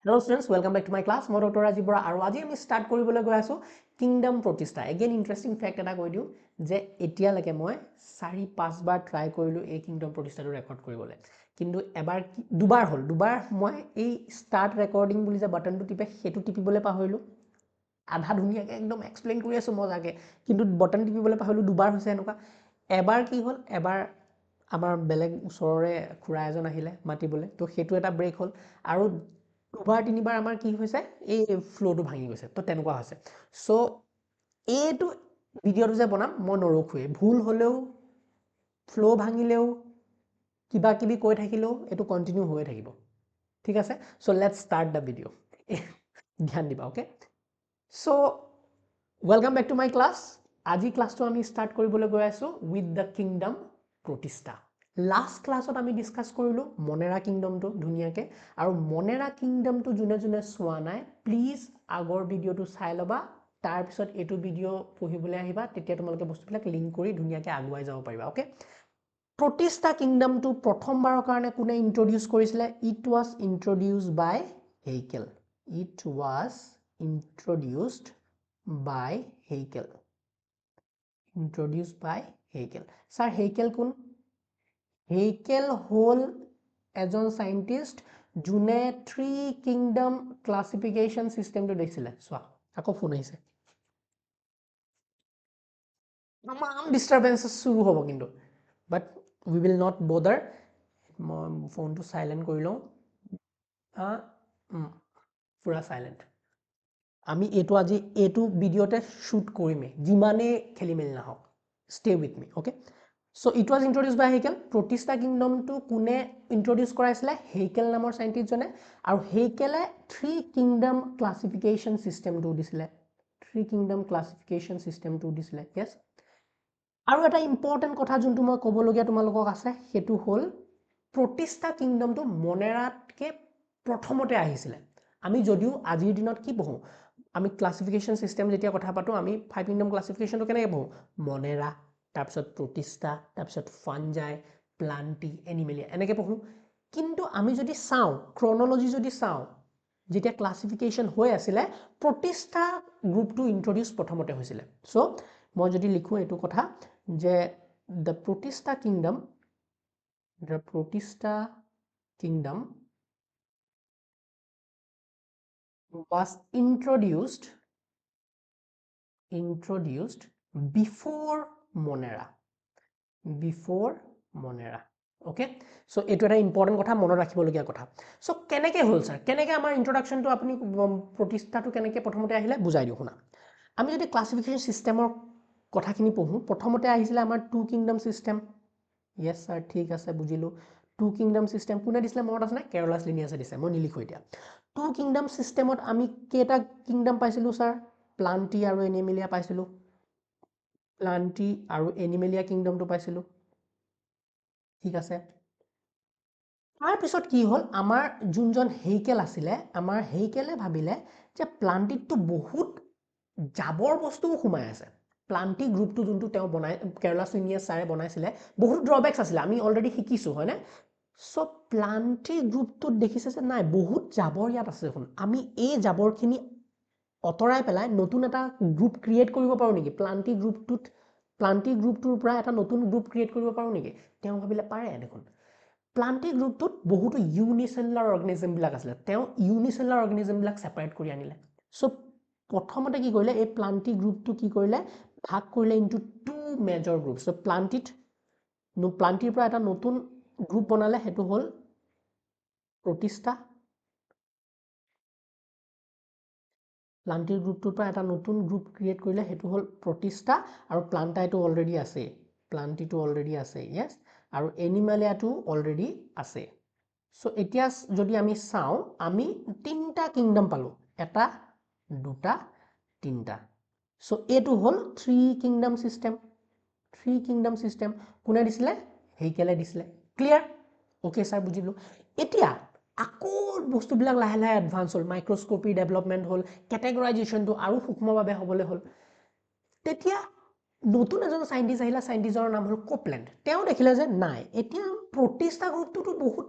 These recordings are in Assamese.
Hello students, welcome back to my class. মই ডক্টৰ ৰাজীৱ বৰা আৰু আজি আমি স্টাৰ্ট কৰিবলৈ গৈ আছো কিংডম প্ৰতিষ্ঠা। এগেইন ইন্টাৰেষ্টিং ফেক্ট এটা কৈ দিও যে এতিয়ালৈকে মই 4-5 বাৰ ট্ৰাই কৰিলো এই কিংডম প্ৰতিষ্ঠাটো ৰেকৰ্ড কৰিবলৈ, কিন্তু এবাৰ দুবাৰ মই এই স্টাৰ্ট ৰেকৰ্ডিং বুলি যে বাটনটো টিপে সেইটো টিপিবলৈ পাহৰিলো। আধা ধুনীয়াকৈ একদম এক্সপ্লেইন কৰি আছো মজাকে, কিন্তু বটন টিপিবলৈ পাহৰিলো। দুবাৰ হৈছে এনেকুৱা। এবাৰ কি হ'ল, এবাৰ আমাৰ বেলেগ ওচৰৰে খুৰা এজন আহিলে মাতিবলৈ, তো সেইটো এটা ব্ৰেক হ'ল। আৰু দুবাৰ তিনিবাৰ আমাৰ কি হৈছে, এই ফ্ল'টো ভাঙি গৈছে। তো তেনেকুৱা হৈছে। সো এইটো ভিডিঅ'টো যে বনাম মই নৰখোৱে, ভুল হ'লেও ফ্ল' ভাঙিলেও কিবা কিবি কৈ থাকিলেও এইটো কণ্টিনিউ হৈ থাকিব, ঠিক আছে। So let's start the video'. ধ্যান দিবা, okay. So welcome back to my class. আজি ক্লাছটো আমি ষ্টাৰ্ট কৰিবলৈ গৈ আছো উইথ দ্য কিংডম প্ৰতিষ্ঠা। লাষ্ট ক্লাছত আমি ডিছকাছ কৰিলোঁ মনেৰা কিংডমটো ধুনীয়াকৈ, আৰু মনেৰা কিংডমটো যোনে যোনে চোৱা নাই প্লিজ আগৰ ভিডিঅ'টো চাই ল'বা, তাৰপিছত এইটো ভিডিঅ' পঢ়িবলৈ আহিবা, তেতিয়া তোমালোকে বস্তুবিলাক লিংক কৰি ধুনীয়াকৈ আগুৱাই যাব পাৰিবা, অ'কে। প্ৰতিষ্ঠা কিংডমটো প্ৰথমবাৰৰ কাৰণে কোনে ইন্ট্ৰডিউচ কৰিছিলে? It was introduced by Haeckel. It was introduced by Haeckel. Introduced by Haeckel. Sir Haeckel কোন? হেইকেল হ'ল এজন চাইণ্টিষ্ট যোনে 3 কিংডম ক্লাছিফিকেশ্যন চিষ্টেমটো দেখিছিলে। চোৱা, আকৌ ফোন আহিছে, তামাম ডিষ্টাৰবেঞ্চেছ শুৰু হ'ব কিন্তু, বাট উই উইল নট বদাৰ। মই ফোনটো চাইলেণ্ট কৰি লওঁ, পুৰা চাইলেণ্ট। আমি আজি এইটো ভিডিঅ'তে শ্বুট কৰিমেই, যিমানেই খেলি মেলি নাহক। Stay with me, okay. So it was introduce by Haeckel. প্ৰতিষ্ঠা কিংডমটো কোনে ইন্ট্ৰডিউচ কৰাইছিলে? হেইকেল নামৰ চাইণ্টিষ্টজনে। আৰু হেইকেলে 3 কিংডম ক্লাছিফিকেশ্যন চিষ্টেমটো দিছিলে। 3 কিংডম ক্লাছিফিকেশ্যন চিষ্টেমটো দিছিলে, য়েছ। আৰু এটা ইম্পৰ্টেণ্ট কথা যোনটো মই ক'বলগীয়া তোমালোকক আছে, সেইটো হ'ল প্ৰতিষ্ঠা কিংডমটো মনেৰাতকৈ প্ৰথমতে আহিছিলে। আমি যদিও আজিৰ দিনত কি পঢ়োঁ, আমি ক্লাছিফিকেশ্যন চিষ্টেম যেতিয়া কথা পাতোঁ, আমি 5 কিংডম ক্লাছিফিকেশ্যনটো কেনেকৈ পঢ়োঁ? মনেৰা, তাৰপিছত প্ৰতিষ্ঠা, তাৰপিছত ফাঞ্জাই, প্লান্টি, এনিমেলিয়া, এনেকৈ পঢ়োঁ। কিন্তু আমি যদি চাওঁ, ক্ৰনলজি যদি চাওঁ, যেতিয়া ক্লাছিফিকেশ্যন হৈ আছিলে প্ৰতিষ্ঠা গ্ৰুপটো ইন্ট্ৰডিউচ প্ৰথমতে হৈছিলে। চ' মই যদি লিখোঁ এইটো কথা যে দ্য প্ৰতিষ্ঠা kingdom was introduced before Monera. Okay, so এইটো এটা ইম্পৰ্টেণ্ট কথা, মনত ৰাখিবলগীয়া কথা। সো কেনেকৈ হ'ল ছাৰ, কেনেকৈ আমাৰ ইন্ট্ৰডাকশ্যনটো আপুনি প্ৰতিষ্ঠাটো কেনেকৈ প্ৰথমতে আহিলে বুজাই দিওঁ শুনা। আমি যদি ক্লাছিফিকেশ্যন চিষ্টেমৰ কথাখিনি পঢ়োঁ, প্ৰথমতে আহিছিলে আমাৰ 2 কিংডম চিষ্টেম। য়েছ ছাৰ, ঠিক আছে, বুজিলোঁ। 2 কিংডম চিষ্টেম কোনে দিছিলে মনত আছেনে? কেৰলাছ লিনিয়াছে দিছে, মই নিলিখোঁ এতিয়া। 2 কিংডম চিষ্টেমত আমি কেইটা কিংডম পাইছিলোঁ ছাৰ? প্লান্টি আৰু এনিমেলিয়া পাইছিলোঁ। প্লান্টি আৰু এনিমেলিয়া কিংডমটো পাইছিলোঁ, ঠিক আছে। তাৰপিছত কি হ'ল, আমাৰ যোনজন হেইকেল আছিলে, আমাৰ হেইকেলে ভাবিলে যে প্লান্টিতটো বহুত জাবৰ বস্তুও সোমাই আছে। প্লান্টি গ্ৰুপটো যোনটো তেওঁ কেৰলাছ লিনিয়াছ ছাৰে বনাইছিলে, বহুত ড্ৰবেক্স আছিলে, আমি অলৰেডি শিকিছোঁ, হয়নে? সো প্লান্টি গ্ৰুপটোত দেখিছে যে নাই, বহুত জাবৰ ইয়াত আছে দেখোন, আমি এই জাবৰখিনি অতৰাই পেলাই নতুন এটা গ্ৰুপ ক্ৰিয়েট কৰিব পাৰোঁ নেকি? প্লান্টি গ্ৰুপটোৰ পৰা এটা নতুন গ্ৰুপ ক্ৰিয়েট কৰিব পাৰোঁ নেকি? তেওঁ ভাবিলে পাৰে দেখোন। প্লান্টি গ্ৰুপটোত বহুতো ইউনিচেলুলাৰ অৰ্গেনিজমবিলাক আছিলে, তেওঁ ইউনিচেলুলাৰ অৰ্গেনিজমবিলাক ছেপাৰেট কৰি আনিলে। সো প্ৰথমতে কি কৰিলে, এই প্লান্টি গ্ৰুপটো কি কৰিলে, ভাগ কৰিলে ইনটু 2 মেজৰ গ্ৰুপ। সো প্লান্টিৰ পৰা এটা নতুন গ্ৰুপ বনালে, সেইটো হ'ল প্ৰতিষ্ঠা। প্লান্টিৰ গ্ৰুপটোৰ পৰা এটা নতুন গ্ৰুপ ক্ৰিয়েট কৰিলে, সেইটো হ'ল প্ৰতিষ্ঠা। আৰু প্লান্টাইটো অলৰেডি আছে, প্লান্টিটো অলৰেডি আছে, য়েছ। আৰু এনিমেলিয়াটো অলৰেডি আছে। সো এতিয়া যদি আমি চাওঁ, আমি 3টা কিংডম পালোঁ, 1, 2, 3টা। সো এইটো হ'ল 3 কিংডম চিষ্টেম। 3 কিংডম চিষ্টেম কোনে দিছিলে? হেইকেলে দিছিলে। ক্লিয়াৰ? অ'কে ছাৰ, বুজিলোঁ। এতিয়া আকৌ বস্তুবিলাক লাহে লাহে এডভান্স হ'ল, মাইক্ৰস্কোপি ডেভেলপমেণ্ট হ'ল, কেটেগৰাইজেশ্যনটো আৰু সূক্ষ্মভাৱে হ'বলৈ হ'ল। তেতিয়া নতুন এজন চাইণ্টিষ্ট আহিলে, চাইণ্টিষ্টৰ নাম হ'ল কোপলেণ্ড। তেওঁ দেখিলে যে নাই, এতিয়া প্ৰতিষ্ঠা গ্ৰুপটোতো বহুত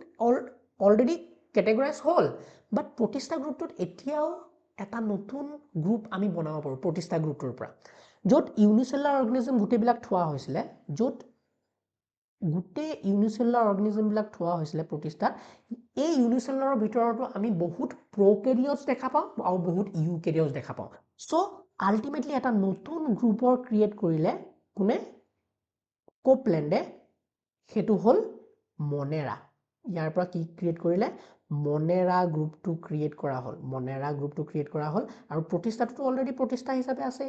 অলৰেডি কেটেগৰাইজ হ'ল বাট প্ৰতিষ্ঠা গ্ৰুপটোত এতিয়াও এটা নতুন গ্ৰুপ আমি বনাব পাৰোঁ প্ৰতিষ্ঠা গ্ৰুপটোৰ পৰা য'ত ইউনিচেলুলাৰ অৰ্গেনিজম গোটেইবিলাক থোৱা হৈছিলে য'ত গোটেই ইউনিচেলুলাৰ অৰ্গেনিজমবিলাক থোৱা হৈছিলে প্ৰতিষ্ঠাত এই ইউনিচেলুলাৰৰ ভিতৰতো আমি বহুত প্ৰ'কেৰিঅটছ দেখা পাওঁ আৰু বহুত ইউকেৰিঅটছ দেখা পাওঁ চ' আল্টিমেটলি এটা নতুন গ্ৰুপৰ ক্ৰিয়েট কৰিলে কোনে কোপলেণ্ডে সেইটো হ'ল মনেৰা ইয়াৰ পৰা কি ক্ৰিয়েট কৰিলে মনেৰা গ্ৰুপটো ক্ৰিয়েট কৰা হ'ল মনেৰা গ্ৰুপটো ক্ৰিয়েট কৰা হ'ল আৰু প্ৰতিষ্ঠাটো অলৰেডি প্ৰতিষ্ঠা হিচাপে আছে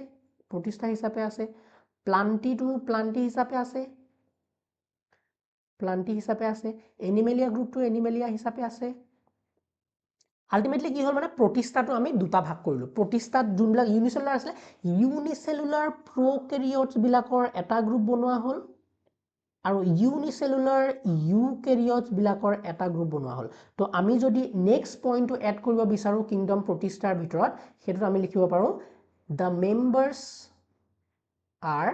প্লান্টি হিচাপে আছে এনিমেলিয়া গ্ৰুপটো এনিমেলিয়া হিচাপে আছে আল্টিমেটলি কি হ'ল মানে প্ৰতিষ্ঠাটো আমি দুটা ভাগ কৰিলোঁ প্ৰতিষ্ঠাত যোনবিলাক ইউনিচেলুলাৰ আছিলে ইউনিচেলুলাৰ প্ৰ'কেৰিঅটছ বিলাকৰ এটা গ্ৰুপ বনোৱা হ'ল আৰু ইউনিচেলুলাৰ ইউকেৰিঅটছ বিলাকৰ এটা গ্ৰুপ বনোৱা হ'ল তো আমি যদি নেক্সট পইণ্টটো এড কৰিব বিচাৰোঁ কিংডম প্ৰতিষ্ঠাৰ ভিতৰত সেইটোত আমি লিখিব পাৰোঁ দ্য মেম্বাৰ্ছ আৰ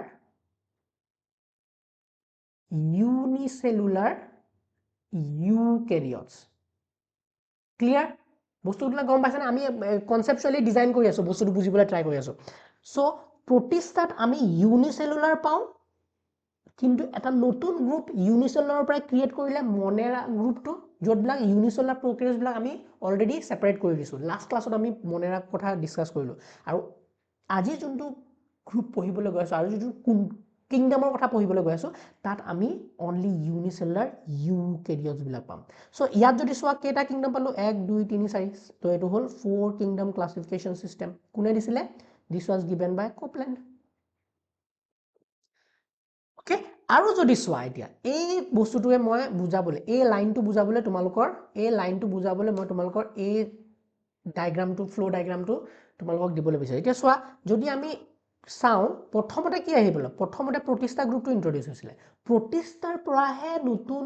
ইউনিচেলুলাৰ ইউকেৰিঅটছ ক্লিয়াৰ বস্তুবিলাক গম পাইছেনে আমি কনচেপচুৱেলি ডিজাইন কৰি আছোঁ বস্তুটো বুজিবলৈ ট্ৰাই কৰি আছোঁ চ' প্ৰতিষ্ঠাত আমি ইউনিচেলুলাৰ পাওঁ কিন্তু এটা নতুন গ্ৰুপ ইউনিচেলুলাৰৰ পৰা ক্ৰিয়েট কৰিলে মনেৰা গ্ৰুপটো য'তবিলাক ইউনিচেলুলাৰ প্ৰ'কেৰিঅটছবিলাক আমি অলৰেডি ছেপাৰেট কৰি দিছোঁ লাষ্ট ক্লাছত আমি মনেৰা কথা ডিছকাছ কৰিলোঁ আৰু আজি যোনটো গ্ৰুপ পঢ়িবলৈ গৈ আছোঁ আৰু যোনটো কিংডমৰ কথা পঢ়িবলৈ গৈ আছোঁ তাত আমি অনলি ইউনিচেলুলাৰ ইউকেৰিঅটছবিলাক পাম চ' ইয়াত যদি চোৱা কেইটা কিংডম পালোঁ 1 2 3 4 তো এইটো হ'ল 4 কিংডম ক্লাছিফিকেশ্যন চিষ্টেম কোনে দিছিলে this was given by Copeland okay আৰু যদি চোৱা এতিয়া এই বস্তুটোৱে মই বুজাবলৈ এই লাইনটো বুজাবলৈ মই তোমালোকৰ এই ডায়গ্ৰামটো ফ্লো ডায়গ্ৰামটো তোমালোকক দিবলৈ বিচাৰিছোঁ এতিয়া চোৱা যদি আমি চাওঁ প্ৰথমতে কি আহিব প্ৰথমতে প্ৰতিষ্ঠা গ্ৰুপটো ইন্ট্ৰডিউস হৈছিলে প্ৰতিষ্ঠাৰ পৰাহে নতুন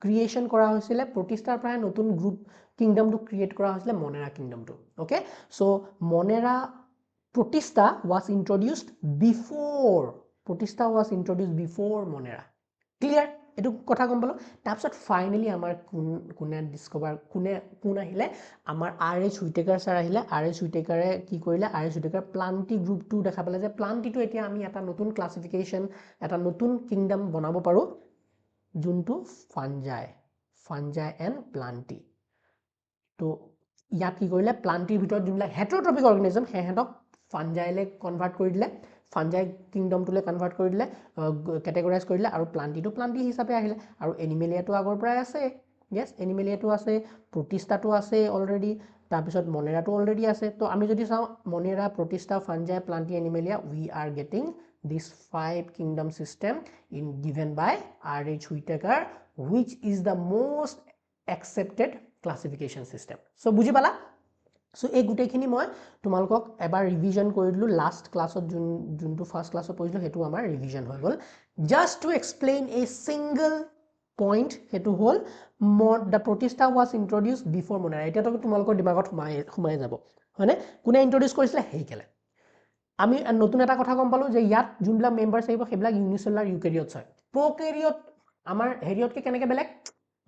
ক্ৰিয়েশ্যন কৰা হৈছিলে প্ৰতিষ্ঠাৰ পৰাহে নতুন গ্ৰুপ কিংডমটো ক্ৰিয়েট কৰা হৈছিলে মনেৰা কিংডমটো ওকে সো মনেৰা প্ৰতিষ্ঠা was introduced before মনেৰা ক্লিয়াৰ এটো কথা গম পালো তাৰপিছত ফাইনালি আমাৰ কোনে ডিসকভাৰ কোন আহিলে আমাৰ আৰ.এইচ. হুইটেকাৰ স্যাৰ আহিলে আৰ.এইচ. হুইটেকাৰে কি কৰিলে আৰ.এইচ. হুইটেকাৰ প্লান্টি গ্ৰুপটো দেখা পালে যে প্লান্টিটো এতিয়া আমি এটা নতুন ক্লাছিফিকেশ্যন এটা নতুন কিংডম বনাব পাৰো যোনটো ফাঞ্জাই এণ্ড প্লান্টি তো ইয়াত কি কৰিলে প্লান্টিৰ ভিতৰত যোনবিলাক হেটেৰোট্ৰপিক অৰ্গেনিজম হেহেতক ফাঞ্জাইলে কনভাৰ্ট কৰি দিলে ফাঞ্জাই কিংডমটোলৈ কনভাৰ্ট কৰি দিলে কেটেগৰাইজ কৰি দিলে আৰু প্লান্টিটো প্লান্টি হিচাপে আহিলে আৰু এনিমেলিয়াটো আগৰ পৰাই আছে ইয়েছ এনিমেলিয়াটো আছে প্ৰতিষ্ঠাটো আছে অলৰেডি তাৰপিছত মনেৰাটো অলৰেডি আছে তো আমি যদি চাওঁ মনেৰা প্ৰতিষ্ঠা fungi plenty Animalia we are getting this 5 kingdom system given by R.H. Whittaker which is the most accepted classification system so বুজি পালা সো এই গুটেইখিনি মই তোমালোকক এবাৰ ৰিভিজন কৰি দিলো লাষ্ট ক্লাছত যোনটো ফাৰ্স্ট ক্লাছত পঢ়িলো হেতু আমাৰ ৰিভিজন হৈ গল just to explain a single point হেতু হল the Protista was introduced before Monera এটা তোমালোকৰ দিমাগত সোমাই যাব হয়নে কোনে ইন্ট্ৰডিউস কৰিছিলে হেইকেলে আমি নতুন এটা কথা গম পালো যে ইয়াত যোনবিলাক মেম্বাৰছ আহিব সেইবিলাক ইউনিচেলুলাৰ ইউকেৰিঅটছ হয় প্ৰ'কেৰিঅট আমাৰ হেৰিয়তকে কেনেকৈ বেলেগ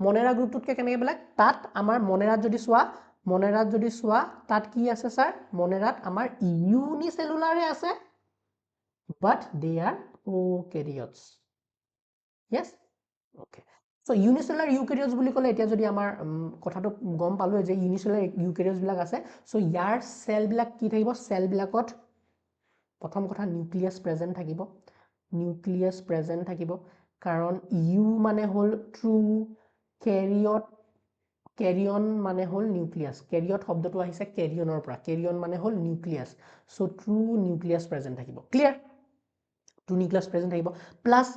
মনেৰা গ্ৰুপটোতকে কেনেকৈ বেলেগ তাত আমাৰ মনেৰাত যদি চোৱা তাত কি আছে স্যাৰ মনেৰাত আমাৰ ইউনিচেলুলাৰে আছে but they are prokaryotes yes okay so unicellular eukaryotes বুলি ক'লে এতিয়া যদি আমাৰ কথাটো গম পালো যে ইউনিচেলুলাৰ ইউকেৰিঅটছ বিলাক আছে সো ইয়াৰ সেলবিলাক কি থাকিব সেলবিলাকত প্ৰথম কথা নিউক্লিয়াছ প্ৰেজেন্ট থাকিব কাৰণ ইউ মানে হল ট্ৰু কেৰিয়ন মানে হল নিউক্লিয়াছ কেৰিয়ট শব্দটো আহিছে কেৰিয়নৰ পৰা কেৰিয়ন মানে হল nucleus so true nucleus present থাকিব ক্লিয়াৰ ট্ৰু নিউক্লিয়াছ প্ৰেজেন্ট থাকিব প্লাস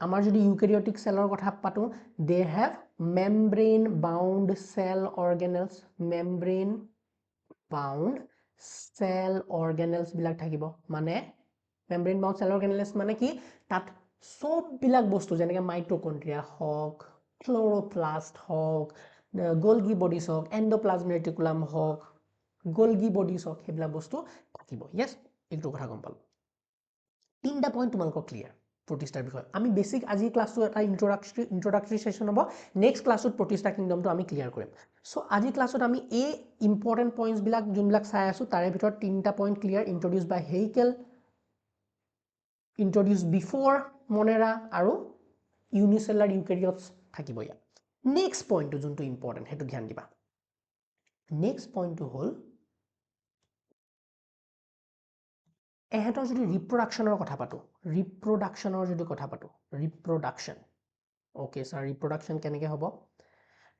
আমাৰ যদি ইউকেৰিয়টিক সেলৰ কথা পাতো they have membrane bound cell organelles বিলাক থাকিব মানে মেমব্ৰেন বাউন্ড সেল অৰ্গেনেলছ মানে কি তাত সব বিলাক বস্তু যেনেকৈ মাইটোকন্ড্ৰিয়া হওক ক্লোৰোপ্লাস্ট হওক গোলগি বডিজ হওক এন্ডোপ্লাজমিক ৰেটিকুলাম হওক গোলগি বডিজ হওক সেইবিলাক বস্তু থাকিব ইয়েছ এইটো কথা গম পালো তিনটা পইণ্ট তোমালোকৰ ক্লিয়াৰ প্ৰতিষ্ঠাৰ বিষয় আমি বেসিক আজি ক্লাসটো এটা ইন্ট্ৰোডাক্টৰি সেশন হ'ব নেক্সট ক্লাসত প্ৰতিষ্ঠা কিংডমটো আমি ক্লিয়াৰ কৰিম সো আজি ক্লাসত আমি এই ইম্পৰ্টেন্ট পইণ্টছ বিলাক যোনবিলাক চাই আছো তাৰে ভিতৰত তিনিটা পইণ্ট ক্লিয়াৰ ইন্ট্ৰোডিউস বাই হেইকেল introduced before Monera আৰু unicellular eukaryotes থাকিব ইয়াত next point to যোনটো important হেতু ধ্যান দিবা next point to হল এহেতৰ যদি ৰিপ্ৰডাকচনৰ কথা পাতো ৰিপ্ৰডাকচনৰ যদি কথা পাতো ৰিপ্ৰডাকচন ওকে স্যাৰ ৰিপ্ৰডাকচন কেনেকৈ হ'ব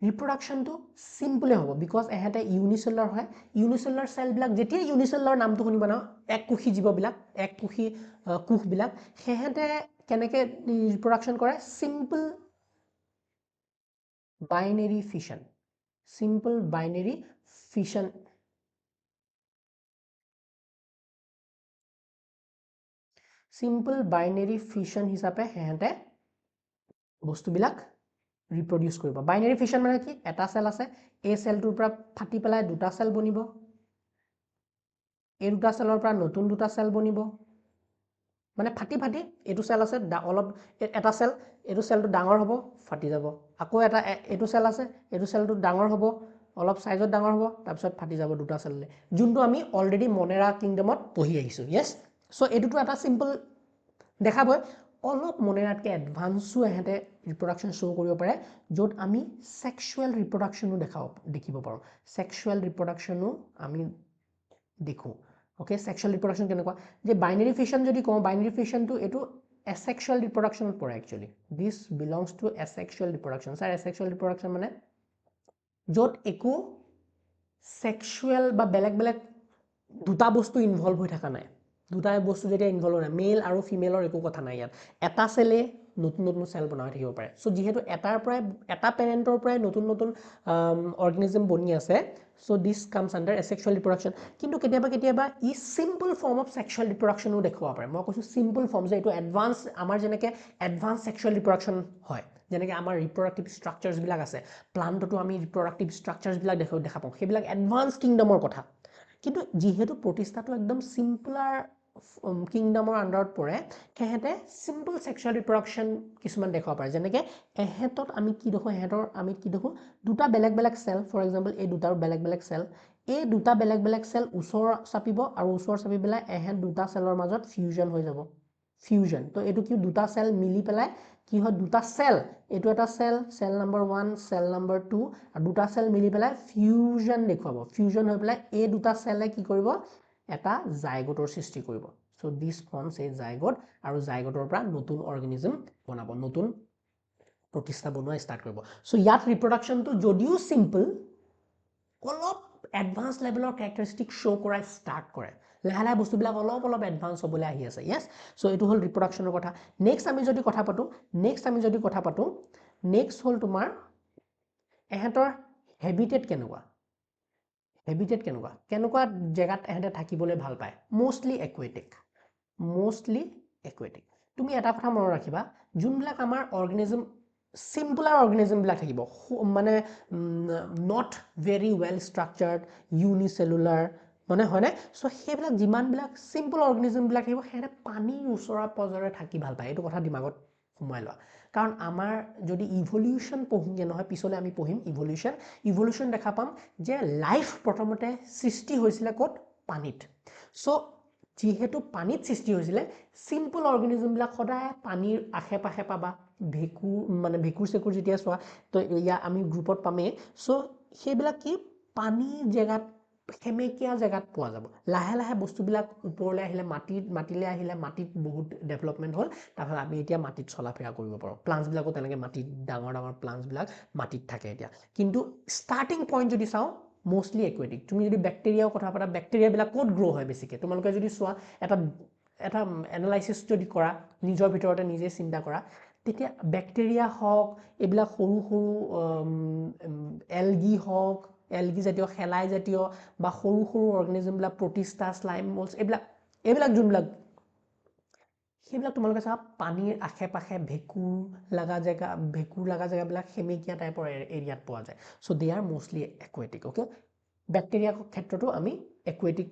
ৰিপ্ৰডাকচনটো সিম্পলে হ'ব বিকজ এহেতে ইউনিচেলুলাৰ হয় ইউনিচেলুলাৰ সেল বিলাক যেতিয়া ইউনিচেলুলাৰ নামটো শুনিবা না এককোষী জীৱবিলাক এককোষী কোষবিলাক হেহেতে কেনেকৈ ৰিপ্ৰডাকচন কৰে simple binary fission simple binary fission হিচাপে হেহেতে বস্তুবিলাক ৰিপ্ৰডিউস কৰিব বাইনাৰী ফিশন মানে কি এটা সেল আছে এই সেলটোৰ পৰা ফাটি পেলাই দুটা সেল বনিব এই দুটা সেলৰ পৰা নতুন দুটা সেল বনিব মানে ফাটি ফাটি এটো সেল আছে অলপ এটা সেল এটো সেলটো ডাঙৰ হ'ব ফাটি যাব আকৌ এটা এটো সেল আছে এটো সেলটো ডাঙৰ হ'ব অলপ সাইজত ডাঙৰ হ'ব তাৰপিছত ফাটি যাব দুটা সেললে যোনটো আমি অলৰেডি মনেৰা কিংডমত পঢ়ি আহিছো ইয়েস সো এটোটো এটা সিম্পল দেখাবই অলপ মনেৰাতকে এডভান্সও এহেতে ৰিপ্ৰডাকচন শো কৰিব পাৰে য'ত আমি সেক্সুৱেল ৰিপ্ৰডাকচনো দেখিব পাৰো সেক্সুৱেল ৰিপ্ৰডাকচনো আমি দেখো ওকে সেক্সুৱেল ৰিপ্ৰডাকচন কেনেকুৱা যে বাইনাৰী ফিশন যদি কওঁ বাইনাৰী ফিশনটো এটো asexual reproduction পৰে actually this belongs to asexual reproduction sir asexual reproduction মানে য'ত একো সেক্সুৱেল বা বেলেগ বেলেগ দুটা বস্তু ইনভলভ হৈ থকা নাই দুটা বস্তু যেতিয়া ইনভলভ নাই মেল আৰু ফিমেলৰ একো কথা নাই ইয়াত এটা সেলে নতুন নতুন সেল বনাই থাকিব পাৰে সো যেহেতু এটাৰ পৰাই এটা পেৰেন্টৰ পৰাই নতুন নতুন অৰ্গানিজম বনি আছে so this comes under asexual reproduction কিন্তু কেতিয়াবা ই সিম্পল ফৰ্ম অফ সেক্সুৱেল ৰিপ্ৰডাকচনো দেখুৱা পাৰে মই কৈছো সিম্পল ফৰ্ম যে এটো এডভান্স আমাৰ যেনেকে এডভান্স সেক্সুৱেল ৰিপ্ৰডাকচন হয় যেনেকে আমাৰ ৰিপ্ৰডাক্টিভ স্ট্ৰাকচাৰছ বিলাক আছে প্লান্টটো আমি ৰিপ্ৰডাক্টিভ স্ট্ৰাকচাৰছ বিলাক দেখা পাওঁ সেইবিলাক এডভান্স কিংডমৰ কথা কিন্তু যেহেতু প্ৰতিষ্ঠাটো একদম সিম্পলাৰ কিংডমৰ আন্ডাৰত পৰে হেহেতে সিম্পল সেক্সুৱেল ৰিপ্ৰডাকচন কিছুমান দেখুৱা পাৰে যেনেকে এহেতত আমি কি দেখো এহেতৰ আমি কি দেখো দুটা বেলেগ বেলেগ সেল ফৰ এক্সাম্পল এই দুটাৰ বেলেগ বেলেগ সেল এই দুটা বেলেগ বেলেগ সেল ওচৰ চাপিব আৰু ওচৰ চাপি পেলাই এহেত দুটা সেলৰ মাজত ফিউজন হৈ যাব ফিউজন তো এটো কি দুটা সেল মিলি পেলাই কি হয় দুটা সেল এটো এটা cell cell number 1 cell number 2 আৰু দুটা সেল মিলি পেলাই ফিউজন দেখুৱাব ফিউজন হৈ পেলাই এই দুটা সেলে কি কৰিব এটা জাইগোটৰ সৃষ্টি কৰিব সো দিস ফৰ্মস এ জাইগোট আৰু জাইগোটৰ পৰা নতুন অৰ্গানিজম বনাব নতুন প্ৰতিষ্ঠা বনোৱা ষ্টাৰ্ট কৰিব সো ইয়াত ৰিপ্ৰডাকচনটো যদিও সিম্পল অলপ এডভান্স লেভেলৰ ক্যাৰেক্টাৰিষ্টিক শো কৰা ষ্টাৰ্ট কৰে লাহে লাহে বস্তুবিলাক অলপ অলপ এডভান্স হ'বলৈ আহি আছে ইয়েস সো এটো হল ৰিপ্ৰডাকচনৰ কথা নেক্সট আমি যদি কথা পাতো নেক্সট হল তোমাৰ এহেতৰ হেবিটেট কেনেকুৱা কেনেকুৱা জেগাত এহেতে থাকিবলৈ ভাল পায় মোস্টলি একুৱেটিক তুমি এটা কথা মনত ৰাখিবা যোনবিলাক আমাৰ অৰ্গানিজম সিম্পলাৰ অৰ্গানিজম বিলাক থাকিব মানে নট ভেৰি ওয়েল স্ট্ৰাকচাৰ্ড ইউনিচেলুলাৰ মানে হয়নে সো সেইবিলাক যিমান বিলাক সিম্পল অৰ্গানিজম বিলাক থাকিব হেতে পানীৰ ওচৰা পজৰে থাকি ভাল পায় এইটো কথা দিমাগত সোমাই লোৱা কাৰণ আমাৰ যদি ইভলিউশন পঢ়িগে নহয় পিছলে আমি পঢ়িম ইভলিউশন দেখা পাম যে লাইফ প্ৰথমতে সৃষ্টি হৈছিল ক'ত পানীত সো যেহেতু পানীত সৃষ্টি হৈছিল সিম্পল অৰ্গানিজম বিলাক সদায় পানীৰ আশে-পাশে পাবা ভেকুৰ সেকুৰ যেতিয়া চোৱা তো ইয়া আমি গ্ৰুপত পামে সো সেইবিলাক কি পানীৰ জেগাত সেমেকিয়া জেগাত পোৱা যাব লাহে লাহে বস্তুবিলাক ওপৰলৈ আহিলে মাটিলে আহিলে মাটিত বহুত ডেভেলপমেন্ট হ'ল তাৰপৰা আমি এতিয়া মাটিত চলাফেৰা কৰিব পাৰো প্লান্টছ বিলাকো তেনেকৈ মাটিত ডাঙৰ প্লান্টছ বিলাক মাটিত থাকে এতিয়া কিন্তু ষ্টাৰ্টিং পইণ্ট যদি চাও মোস্টলি একুৱেটিক তুমি যদি ব্যাকটেৰিয়াৰ কথা পাতা ব্যাকটেৰিয়া বিলাক ক'ত গ্ৰো হয় বেছিকৈ তোমালোকে যদি চোৱা এটা এনালাইসিস যদি কৰা নিজৰ ভিতৰতে নিজে চিন্তা কৰা তেতিয়া ব্যাকটেৰিয়া হওক এইবিলাক সৰু সৰু এলগি জাতীয় খেলাই জাতীয় বা সৰু সৰু অৰ্গানিজম বিলাক প্ৰটিষ্টা স্লাইম মোলছ এইবিলাক যোনবিলাক সেইবিলাক তোমালোকে চাবা পানীৰ আশে-পাশে ভেকুৰ লাগা জেগাবিলাক সেমেকিয়া টাইপৰ এৰিয়াত পোৱা যায় so they R mostly aquatic okay bacteria ক্ষেত্ৰতো আমি একুৱেটিক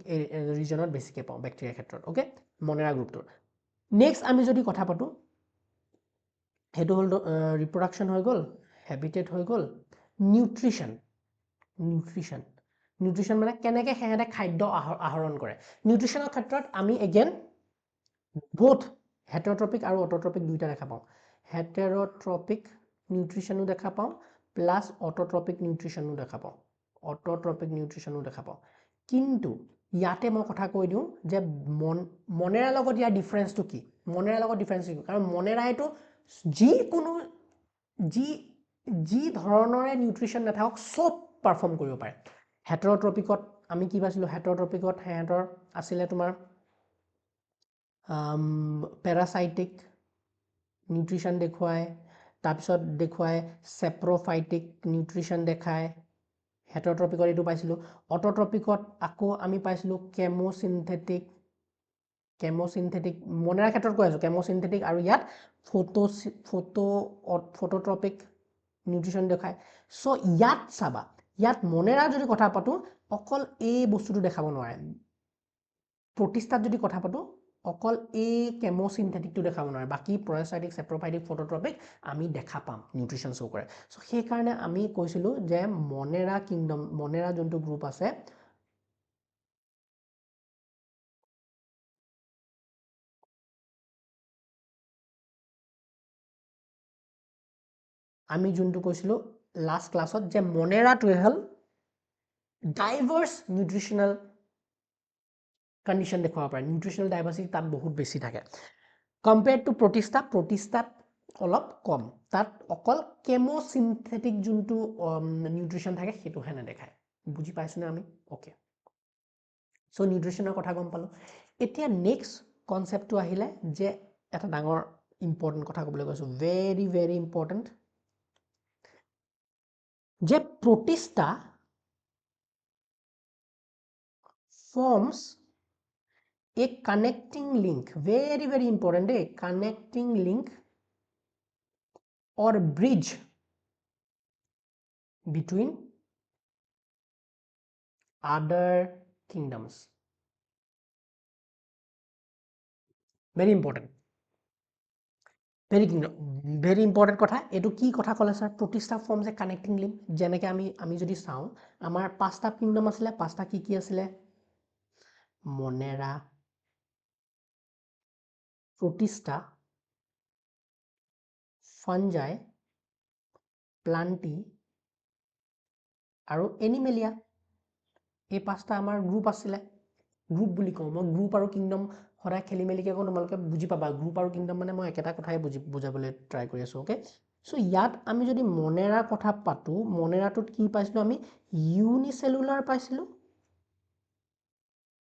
ৰিজনত বেছিকৈ পাওঁ ব্যাকটেৰিয়া ক্ষেত্ৰত ওকে মনেৰা গ্ৰুপটোৰ নেক্সট আমি যদি কথা পাতো সেইটো হ'ল ৰিপ্ৰডাকশ্যন হৈ গ'ল, হেবিটেট হৈ গ'ল, নিউট্ৰিশ্যন মানে কেনেকৈ সিহঁতে খাদ্য আহৰণ কৰে। নিউট্ৰিশ্যনৰ ক্ষেত্ৰত আমি এগেইন both heterotrophic আৰু autotrophic দুইটা দেখা পাওঁ। heterotrophic নিউট্ৰিশ্যনো দেখা পাওঁ প্লাছ অটোট্ৰপিক নিউট্ৰিশ্যনো দেখা পাওঁ। কিন্তু ইয়াতে মই কথা কৈ দিওঁ যে মনেৰাৰ লগত ইয়াৰ ডিফাৰেঞ্চটো কি? কাৰণ মনেৰাইটো যিকোনো যি ধৰণৰে নিউট্ৰিশ্যন নাথাকক চব পাৰফৰ্ম কৰিব পাৰে। হেটাৰট্ৰপিকত আমি কি পাইছিলোঁ? হেটাৰট্ৰপিকত সিহঁতৰ আছিলে তোমাৰ পেৰাচাইটিক নিউট্ৰিশ্যন দেখুৱায়, তাৰপিছত দেখুৱায় চেপ্ৰফাইটিক নিউট্ৰিশ্যন দেখায়। হেটাৰট্ৰপিকত এইটো পাইছিলোঁ। অটোট্ৰপিকত আকৌ আমি পাইছিলোঁ কেমোচিনথেটিক মনেৰাৰ ক্ষেত্ৰত কৈ আছোঁ কেমোচিনথেটিক, আৰু ইয়াত ফটোট্ৰপিক নিউট্ৰিশ্যন দেখায়। চ' ইয়াত চাবা, ইয়াত মনেৰাৰ যদি কথা পাতোঁ অকল এই বস্তুটো দেখাব নোৱাৰে। প্ৰতিষ্ঠাত যদি কথা পাতোঁ অকল এই কেমোচিনথেটিকটো দেখাব নোৱাৰে, বাকী পেৰাচাইটিক, চেপ্ৰফাইটিক, ফটোট্ৰপিক আমি দেখা পাম নিউট্ৰিশ্যন শ্ব' কৰে। চ' সেইকাৰণে আমি কৈছিলোঁ যে মনেৰা যোনটো গ্ৰুপ আছে আমি যোনটো কৈছিলোঁ লাষ্ট ক্লাছত যে মনেৰাটোৱে হ'ল ডাইভাৰ্ছ নিউট্ৰিশ্যনেল কণ্ডিশ্যন দেখুৱাব পাৰে। নিউট্ৰিশ্যনেল ডাইভাৰ্চিটি তাত বহুত বেছি থাকে কম্পেয়াৰ্ড টু প্ৰতিষ্ঠাত অলপ কম। তাত অকল কেমোচিনথেটিক যোনটো নিউট্ৰিশ্যন থাকে সেইটোহে নেদেখায়। বুজি পাইছোনে আমি? অ'কে, চ' নিউট্ৰিশ্যনৰ কথা গম পালোঁ। এতিয়া নেক্সট কনচেপ্টটো আহিলে যে এটা ডাঙৰ ইম্পৰ্টেণ্ট কথা ক'বলৈ কৈছোঁ, ভেৰি ভেৰি ইম্পৰ্টেণ্ট, যে প্ৰতিষ্ঠা forms a connecting link, very very important, a connecting link or bridge between other kingdoms. Very important, very important কথা। এইটো কি কথা ক'লে স্যাৰ? প্ৰতিষ্ঠা forms a connecting link। যেনেকৈ আমি যদি চাওঁ আমাৰ 5টা কিংডম আছিলে। 5টা কি আছিলে? মনেৰা, প্ৰতিষ্ঠা, ফাঞ্জাই, প্লান্টি আৰু এনিমেলিয়া। এই 5টা আমাৰ গ্ৰুপ আছিলে। গ্ৰুপ বুলি কওঁ মই, গ্ৰুপ আৰু কিংডম সদায় খেলি মেলিকৈ কওঁ, তোমালোকে বুজি পাবা। গ্ৰুপ আৰু কিংডম মানে মই একেটা কথাই বুজাবলৈ ট্ৰাই কৰি আছোঁ। অ'কে, চ' ইয়াত আমি যদি মনেৰাৰ কথা পাতোঁ, মনেৰাটোত কি পাইছিলোঁ আমি? ইউনিচেলুলাৰ পাইছিলোঁ,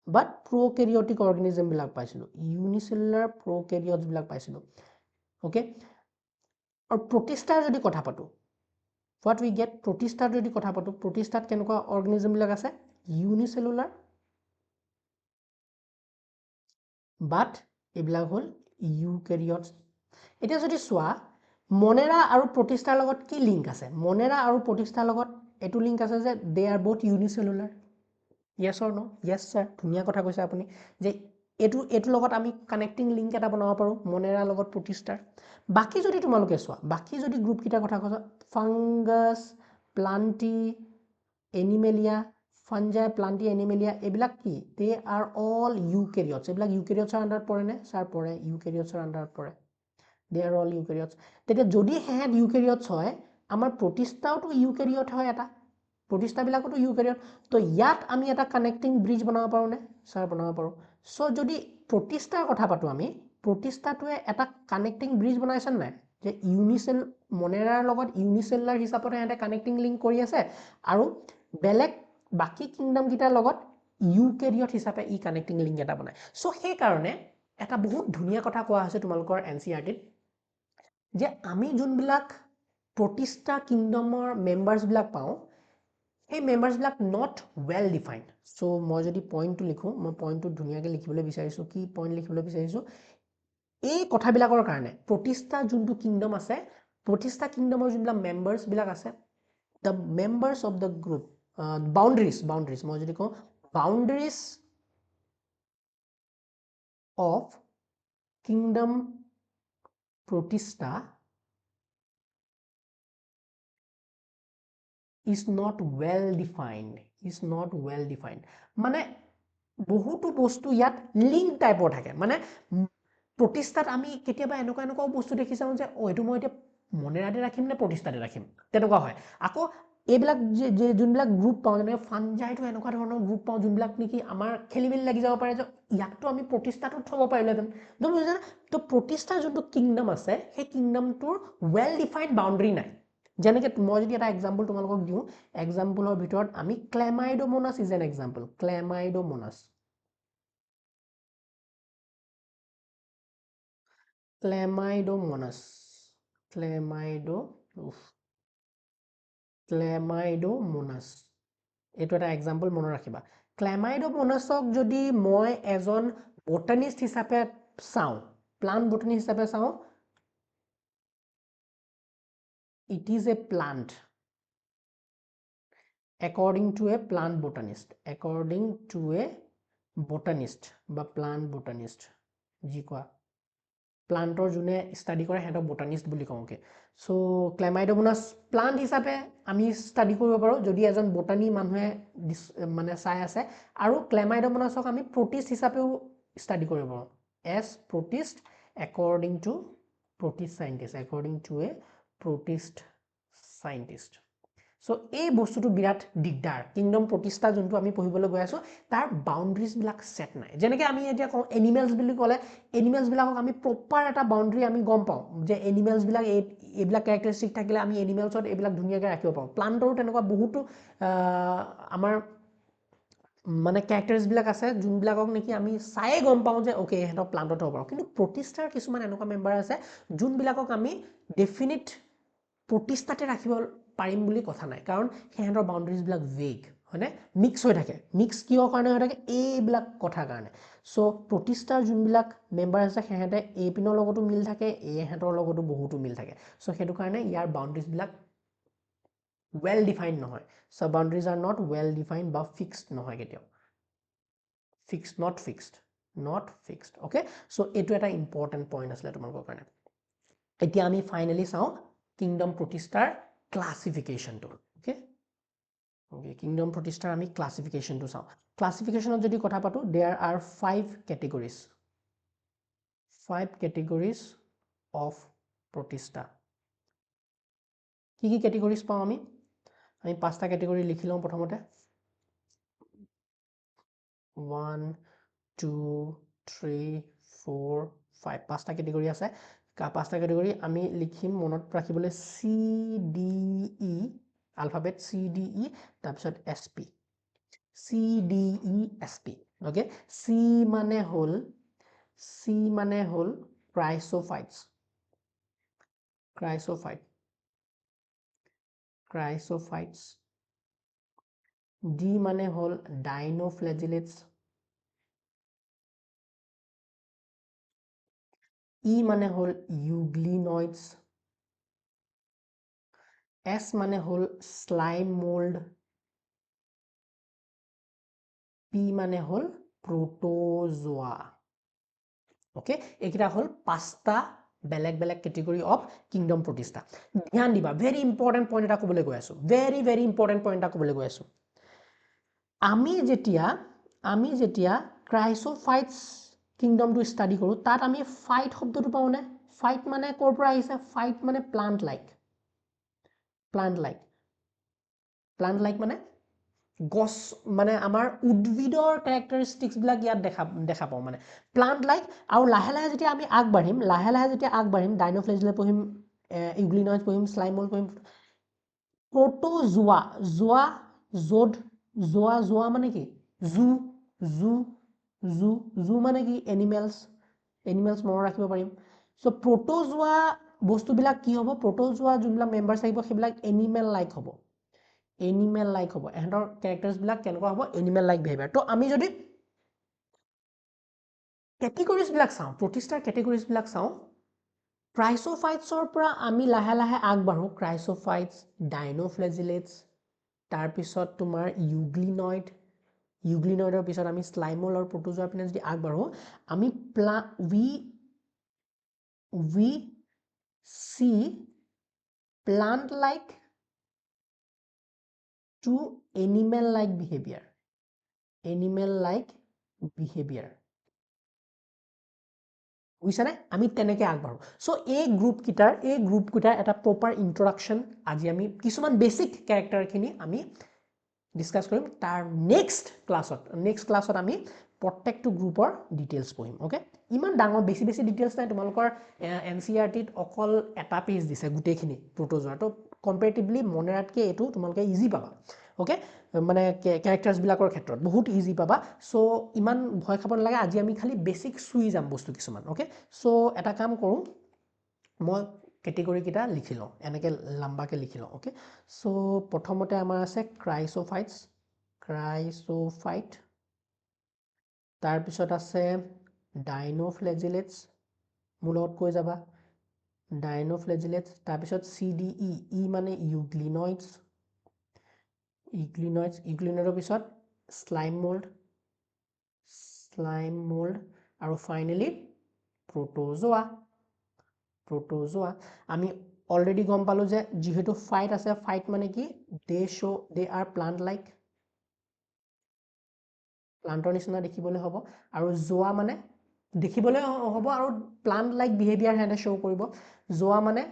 বাট প্ৰ'কেৰিয়টিক অৰ্গেনিজমবিলাক পাইছিলোঁ। ইউনিচেলুলাৰ প্ৰ'কেৰিয়টছবিলাক পাইছিলোঁ। অ'কে, আৰু প্ৰতিষ্ঠাৰ যদি কথা পাতোঁ, হোৱাট উই গেট? প্ৰতিষ্ঠাৰ যদি কথা পাতোঁ, প্ৰতিষ্ঠাত কেনেকুৱা অৰ্গেনিজমবিলাক আছে? ইউনিচেলুলাৰ, বাট এইবিলাক হ'ল ইউকেৰিয়টছ। এতিয়া যদি চোৱা মনেৰা আৰু প্ৰতিষ্ঠাৰ লগত কি লিংক আছে? মনেৰা আৰু প্ৰতিষ্ঠাৰ লগত এইটো লিংক আছে যে দে আৰ বোথ ইউনিচেলুলাৰ। য়েছ অৰ ন'? য়েছ ছাৰ, ধুনীয়া কথা কৈছে আপুনি যে এইটোৰ লগত আমি কানেক্টিং লিংক এটা বনাব পাৰোঁ মনেৰাৰ লগত প্ৰতিষ্ঠাৰ। বাকী যদি তোমালোকে চোৱা, বাকী যদি গ্ৰুপকেইটাৰ কথা কৈছা, fungus, plenty, Animalia, fungi, plenty, Animalia, এইবিলাক কি? দে আৰ অল ইউকেৰিয়টছ। এইবিলাক ইউকেৰিয়টছৰ আণ্ডাৰত পৰেনে? ছাৰ পৰে, ইউকেৰিয়টছৰ আণ্ডাৰত পৰে। দে আৰ অল ইউকেৰিয়টছ। তেতিয়া যদি সেহেঁত ইউকেৰিয়টছ হয়, আমাৰ প্ৰতিষ্ঠাওতো ইউকেৰিয়ট হয় এটা। প্ৰতিষ্ঠাবিলাকতো ইউকেৰিয়ট। তো ইয়াত আমি এটা কানেক্টিং ব্ৰিজ বনাব পাৰোঁনে? ছাৰ বনাব পাৰোঁ। চ' যদি প্ৰতিষ্ঠাৰ কথা পাতোঁ আমি, প্ৰতিষ্ঠাটোৱে এটা কানেক্টিং ব্ৰিজ বনাইছে নাই? যে মনেৰাৰ লগত ইউনিচেলুলাৰ হিচাপত সিহঁতে কানেক্টিং লিংক কৰি আছে, আৰু বেলেগ বাকী কিংডমকেইটাৰ লগত ইউকেৰিয়ট হিচাপে ই কানেক্টিং লিংক এটা বনায়। চ' সেইকাৰণে এটা বহুত ধুনীয়া কথা কোৱা হৈছে তোমালোকৰ NCERT-ত, যে আমি যোনবিলাক প্ৰতিষ্ঠা কিংডমৰ মেম্বাৰ্ছবিলাক পাওঁ, সেই মেম্বাৰ্ছবিলাক নট ৱেল ডিফাইণ্ড। চ' মই যদি পইণ্টটো লিখোঁ, মই পইণ্টটো ধুনীয়াকৈ লিখিবলৈ বিচাৰিছোঁ। কি পইণ্ট লিখিবলৈ বিচাৰিছোঁ? এই কথাবিলাকৰ কাৰণে প্ৰতিষ্ঠা যোনটো কিংডম আছে, প্ৰতিষ্ঠা কিংডমৰ যোনবিলাক মেম্বাৰ্ছবিলাক আছে, the members of the group, boundaries, মই যদি কওঁ boundaries of kingdom Protista is not well defined, is not well defined মানে বহুতো বস্তু ইয়াত লিংক টাইপৰ থাকে মানে প্ৰতিষ্ঠাত আমি কেতিয়াবা এনেকুৱা বস্তু দেখি চাওঁ যে এইটো মই এতিয়া মনেৰাতে ৰাখিম নে প্ৰতিষ্ঠাতে ৰাখিম তেনেকুৱা হয় আকৌ এইবিলাক যে যোনবিলাক গ্ৰুপ পাওঁ যেনে ফানজাইটো এনেকুৱা ধৰণৰ গ্ৰুপ পাওঁ যোনবিলাক নেকি আমাৰ খেলিমেলি লাগি যাব পাৰে যে ইয়াকতো আমি প্ৰতিষ্ঠাটো থ'ব পাৰিলোহেঁতেন বুজিছা তো প্ৰতিষ্ঠাৰ যোনটো কিংডম আছে সেই কিংডমটোৰ ৱেল ডিফাইণ্ড বাউণ্ডেৰী নাই যেনেকৈ মই যদি এটা এক্সাম্পল তোমালোকক দিওঁ এক্সাম্পলৰ ভিতৰত আমি ক্লেমাইডোমোনাছ ইজ এন এক্সাম্পল ক্লেমাইডোমোনাছ ক্লেমাইডোমোনাছ এইটো এটা এক্সাম্পল মনত ৰাখিবা ক্লেমাইডোমোনাছক যদি মই এজন বটানিষ্ট হিচাপে চাওঁ প্লান্ট বটানিষ্ট হিচাপে চাওঁ it is a plant according to a plant botanist বা plant botanist যি কোৱা প্লান্টৰ যোনে ষ্টাডি কৰে হেঁতক বটানিষ্ট বুলি কওঁকে সো ক্লেমাইডোমোনাছ প্লান্ট হিচাপে আমি ষ্টাডি কৰিব পাৰোঁ যদি এজন বটানি মানুহে মানে চাই আছে আৰু ক্লেমাইডোমোনাছক আমি প্ৰটিষ্ট হিচাপেও ষ্টাডি কৰিব পাৰোঁ as protist according to protist a protist scientist so এই বস্তুটো বিৰাট দিগদাৰ কিংডম প্ৰতিষ্ঠা যোনটো আমি পঢ়িবলৈ গৈ আছো তাৰ বাউণ্ডাৰীজ বিলাক সেট নাই যেনেকৈ আমি এতিয়া কওঁ এনিমেলছ বুলি ক'লে এনিমেলছ বিলাকক আমি প্ৰপাৰ এটা বাউণ্ডাৰী আমি গম পাওঁ যে এনিমেলছ বিলাক এইবিলাক ক্যাৰেক্টাৰিষ্টিক থাকিলে আমি এনিমেলছত এইবিলাক ধুনীয়াকৈ ৰাখিব পাৰোঁ প্লান্টৰো তেনেকুৱা বহুতো আমাৰ মানে ক্যাৰেক্টাৰ্স বিলাক আছে যোনবিলাকক নেকি আমি চায়ে গম পাওঁ যে ওকে এহেঁতক প্লান্টত হ'ব পাৰোঁ কিন্তু প্ৰতিষ্ঠাৰ কিছুমান এনেকুৱা মেম্বাৰ আছে যোনবিলাকক আমি ডেফিনিট প্ৰতিষ্ঠাতে ৰাখিব পাৰিম বুলি কথা নাই কাৰণ সিহঁতৰ বাউণ্ডাৰীজবিলাক ভেগ হয়নে মিক্স হৈ থাকে মিক্স কিয় কাৰণে হৈ থাকে এইবিলাক কথাৰ কাৰণে সো প্ৰতিষ্ঠাৰ যোনবিলাক মেম্বাৰ আছে সিহঁতে এই পিনৰ লগতো মিল থাকে এহেঁতৰ লগতো বহুতো মিল থাকে সো সেইটো কাৰণে ইয়াৰ বাউণ্ডাৰীজবিলাক well defined নহয় so boundaries are not well defined বা fixed নহয় কেতিয়াও not fixed okay so এইটো এটা ইম্পৰ্টেণ্ট পইণ্ট আছিলে তোমালোকৰ কাৰণে এতিয়া আমি ফাইনেলি চাওঁ কিংডম প্ৰতিষ্ঠাৰ ক্লাছিফিকেশ্যনটো okay কিংডম প্ৰতিষ্ঠাৰ আমি ক্লাছিফিকেশ্যনটো চাওঁ ক্লাছিফিকেশ্যনত যদি কথা পাতো there are 5 categories of প্ৰতিষ্ঠা কি categories পাওঁ আমি পাঁচটা ক্যাটেগৰি লিখি লওঁ প্ৰথমতে 1 2 3 4 5 পাঁচটা ক্যাটেগৰি আছে পাঁচটা ক্যাটেগৰি আমি লিখিম মনত ৰাখিবলৈ সি ডি ই আলফাবেট সি ডি ই তাৰপিছত এস পি সি D E S P okay সি মানে হ'ল ক্ৰাইসোফাইটস ডি মানে হ'ল ডাইনোফ্লেজিলেটস ই মানে হ'ল ইউগ্লিনয়েডস এস মানে হ'ল স্লাইম মোল্ড পি মানে হ'ল প্ৰোটোজোয়া ওকে এইকেইটা হ'ল পাঁচটা বেলেগ বেলেগ ক্যাটেগৰি অফ কিংডম প্ৰতিষ্ঠা ধ্যান দিবা ভেৰি ইম্পৰ্টেণ্ট পইণ্ট এটা ক'বলৈ গৈ আছো ভেৰি ইম্পৰ্টেণ্ট পইণ্ট এটা ক'বলৈ গৈ আছো আমি যেতিয়া ক্ৰাইসোফাইটস কিংডমটো ষ্টাডি কৰোঁ তাত আমি ফাইট শব্দটো পাওঁনে ফাইট মানে ক'ৰ পৰা আহিছে ফাইট মানে প্লান্ট লাইক মানে গছ মানে আমাৰ উদ্ভিদৰ ক্যাৰেক্টাৰিষ্টিক্স বিলাক ইয়াত দেখা পাওঁ মানে প্লান্ট লাইক আৰু লাহে লাহে যেতিয়া আমি আগবাঢ়িম ডাইনোফ্লেজিলেট পঢ়িম ইউগ্লিনয়েডস পঢ়িম স্লাইমল পঢ়িম প্ৰোটোজোয়া মানে কি জু মানে কি এনিমেলছ মনত ৰাখিব পাৰিম সো প্ৰোটোজোয়া বস্তুবিলাক কি হ'ব প্ৰোটোজোয়া যোনবিলাক মেম্বাৰ্ছ আহিব সেইবিলাক এনিমেল লাইক হ'ব এহেঁতৰ ক্যাৰেক্টাৰ্স বিলাক কেনেকুৱা হ'ব এনিমেল লাইক বিহেভিয়াৰ তো আমি যদি ক্যাটেগৰিজ বিলাক চাওঁ প্ৰতিষ্ঠাৰ ক্যাটেগৰিজ বিলাক চাওঁ ক্ৰাইসোফাইটছৰ পৰা আমি লাহে লাহে আগবাঢ়ো ক্ৰাইসোফাইটছ ডাইনোফ্লেজিলেটছ তাৰপিছত তোমাৰ ইউগ্লিনয়েডৰ পিছত আমি স্লাইমল আৰু প্ৰোটোজোৱাৰ পিনে যদি আগবাঢ়ো আমি we see plant like to animal like behavior. Animal like behavior. বুজিছানে আমি তেনেকৈ আগবাঢ়ো সো এই গ্ৰুপ কিটাৰ এটা প্ৰপাৰ ইন্ট্ৰডাকশন আজি আমি কিছুমান বেসিক ক্যাৰেক্টাৰখিনি আমি ডিসকাস কৰিম তাৰ নেক্সট ক্লাছত আমি প্ৰত্যেকটো গ্ৰুপৰ ডিটেইলছ পঢ়িম ওকে ইমান ডাঙৰ বেছি ডিটেইলছ নাই তোমালোকৰ এনসিআৰটিত অকল এটা পেজ দিছে গুটেখিনি প্ৰোটোজোৱা তো কম্পাৰেটিভলি মনে ৰাখকে এটো তোমালোকে ইজি পাবা ওকে মানে ক্যাৰেক্টাৰ্স বিলাকৰ ক্ষেত্ৰত বহুত ইজি পাবা সো ইমান ভয় খাব নালাগে আজি আমি খালি বেসিক সুই যাম বস্তু কিছুমান ওকে সো এটা কাম কৰো মই কেটেগৰি কিটা লিখি লওঁ এনেকে লম্বাকে লিখি লওঁ ওকে সো প্ৰথমতে আমাৰ আছে ক্ৰাইসোফাইট তাৰ পিছত আছে ডাইনোফ্লেজিলেটস মূলত কৈ যাবা ডাইনোফ্লেজিলেটস তাৰ পিছত CDE ই মানে ইউগ্লিনয়েডৰ পিছত স্লাইম মোল্ড আৰু ফাইনালি প্ৰোটোজোয়া আমি অলৰেডি গম পালো যে যেহেতু ফাইট আছে ফাইট মানে কি দে আৰ প্লান্ট লাইক প্লান্টৰ নিচিনা দেখিবলৈ হ'ব আৰু জোৱা মানে দেখিবলৈ হ'ব আৰু প্লান্ট লাইক বিহেভিয়াৰ হেনে শো কৰিব জোৱা মানে